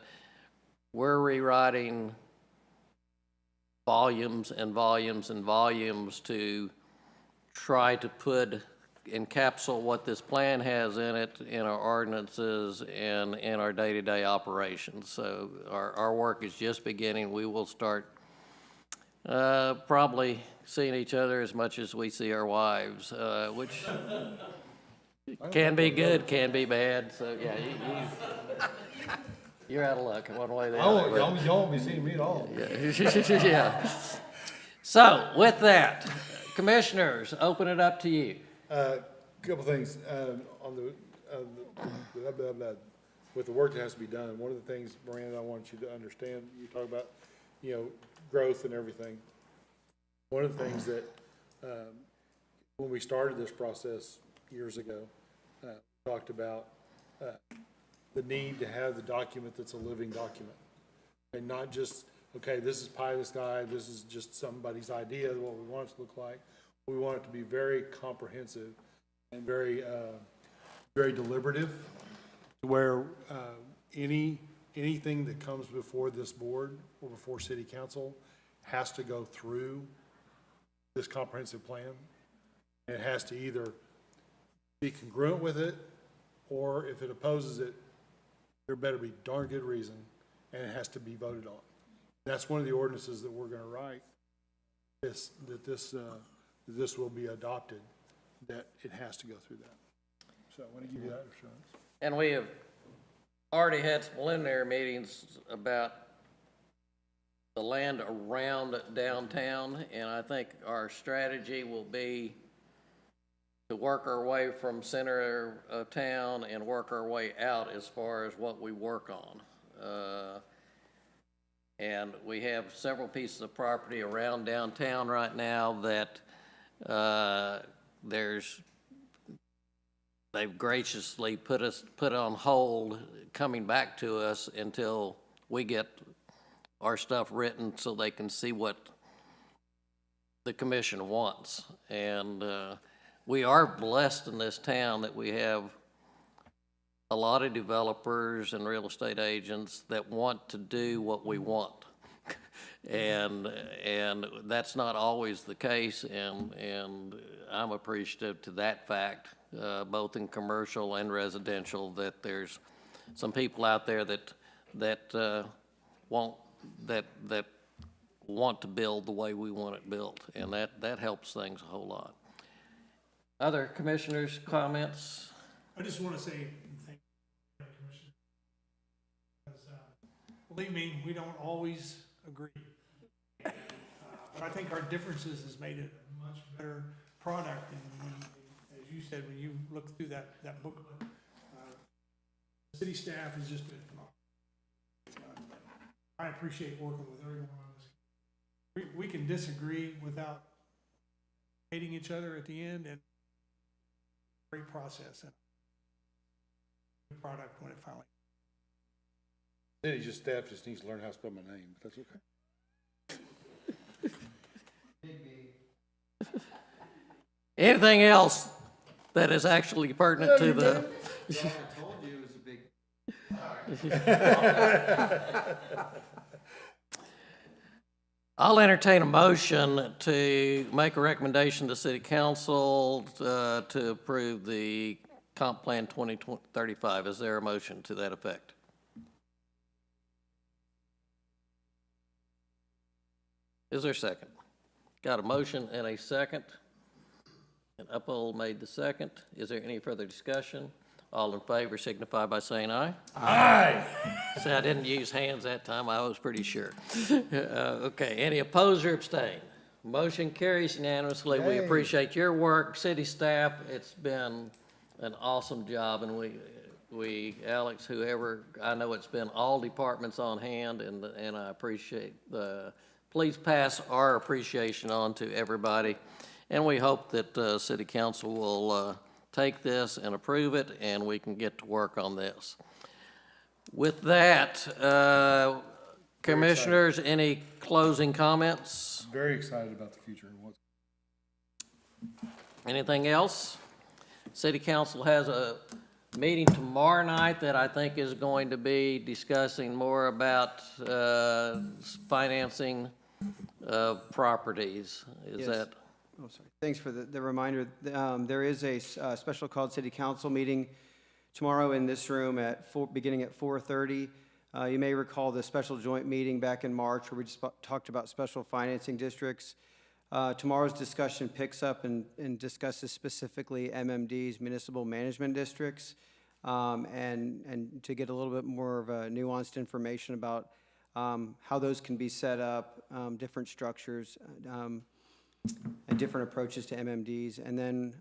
we're rewriting volumes and volumes and volumes to try to encapsulate what this plan has in it, in our ordinances and in our day-to-day operations. So our work is just beginning. We will start probably seeing each other as much as we see our wives, which can be good, can be bad. So yeah, you're out of luck one way or the other. Y'all won't be seeing me at all. Yeah. Yeah. So with that, commissioners, open it up to you. Couple things, on with the work that has to be done. One of the things, Miranda, I want you to understand, you talk about, growth and everything. One of the things that, when we started this process years ago, we talked about, the need to have the document that's a living document. And not just, okay, this is pie in the sky, this is just somebody's idea of what we want it to look like. We want it to be very comprehensive and very, very deliberative, to where anything that comes before this board or before city council has to go through this comprehensive plan. And it has to either be congruent with it, or if it opposes it, there better be darn good reason, and it has to be voted on. That's one of the ordinances that we're gonna write, that this will be adopted, that it has to go through that. So I want to give you that assurance. And we have already had some preliminary meetings about the land around downtown, and I think our strategy will be to work our way from center of town and work our way out as far as what we work on. And we have several pieces of property around downtown right now that they've graciously put on hold, coming back to us until we get our stuff written so they can see what the commission wants. And we are blessed in this town that we have a lot of developers and real estate agents that want to do what we want. And that's not always the case, and I'm appreciative to that fact, both in commercial and residential, that there's some people out there that want to build the way we want it built, and that helps things a whole lot. Other commissioners' comments? I just want to say thank you, Commissioner. Because, believe me, we don't always agree. But I think our differences has made it a much better product. And when, as you said, when you look through that booklet, the city staff has just been phenomenal. I appreciate working with everyone on this. We can disagree without hating each other at the end, and great process and good product when it finally. Then staff just needs to learn how to spell my name, but that's okay. Anything else that is actually pertinent to the? I told you it was a big. I'll entertain a motion to make a recommendation to City Council to approve the Comp Plan 2035. Is there a motion to that effect? Is there a second? Got a motion and a second. And Uphold made the second. Is there any further discussion? All in favor signify by saying aye. Aye. See, I didn't use hands that time, I was pretty sure. Okay, any opposed or abstain? Motion carries unanimously. We appreciate your work, city staff. It's been an awesome job, and we, Alex, whoever, I know it's been all departments on hand, and I appreciate please pass our appreciation on to everybody. And we hope that city council will take this and approve it, and we can get to work on this. With that, commissioners, any closing comments? Very excited about the future. Anything else? City council has a meeting tomorrow night that I think is going to be discussing more about financing of properties. Is Yes. that? Oh, sorry. Thanks for the reminder. There is a special called city council meeting tomorrow in this room beginning at 4:30. You may recall the special joint meeting back in March where we just talked about special financing districts. Tomorrow's discussion picks up and discusses specifically MMD's, municipal management districts, and to get a little bit more of a nuanced information about how those can be set up, different structures, and different approaches to MMDs. And then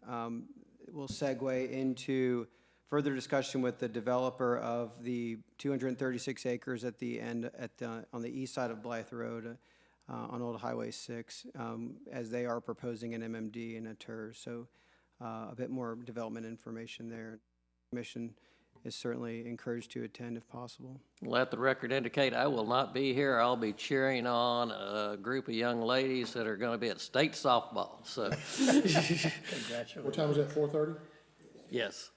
we'll segue into further discussion with the developer of the 236 acres at the end, on the east side of Blythe Road, on Old Highway 6, as they are proposing an MMD and a TER. So a bit more development information there. Commission is certainly encouraged to attend if possible. Let the record indicate I will not be here. I'll be cheering on a group of young ladies that are going to be at state softball. So, What time is that, 4:30? yes.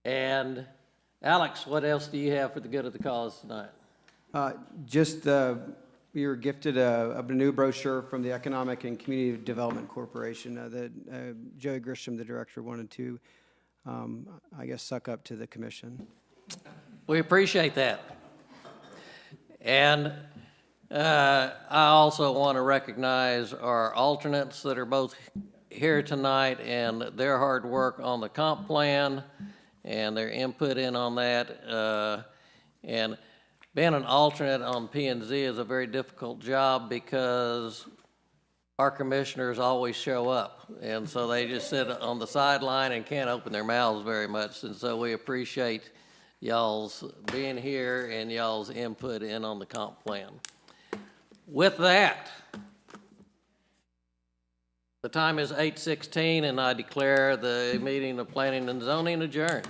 And Alex, what else do you have for the good of the cause tonight? We were gifted a new brochure from the Economic and Community Development Corporation that Joey Grisham, the director, wanted to, I guess, suck up to the commission. We appreciate that. And I also want to recognize our alternates that are both here tonight and their hard work on the comp plan and their input in on that. And being an alternate on P&Z is a very difficult job because our commissioners always show up. And so they just sit on the sideline and can't open their mouths very much. And so we appreciate y'all's being here and y'all's input in on the comp plan. With that, the time is 8:16 and I declare the meeting of Planning and Zoning adjourned.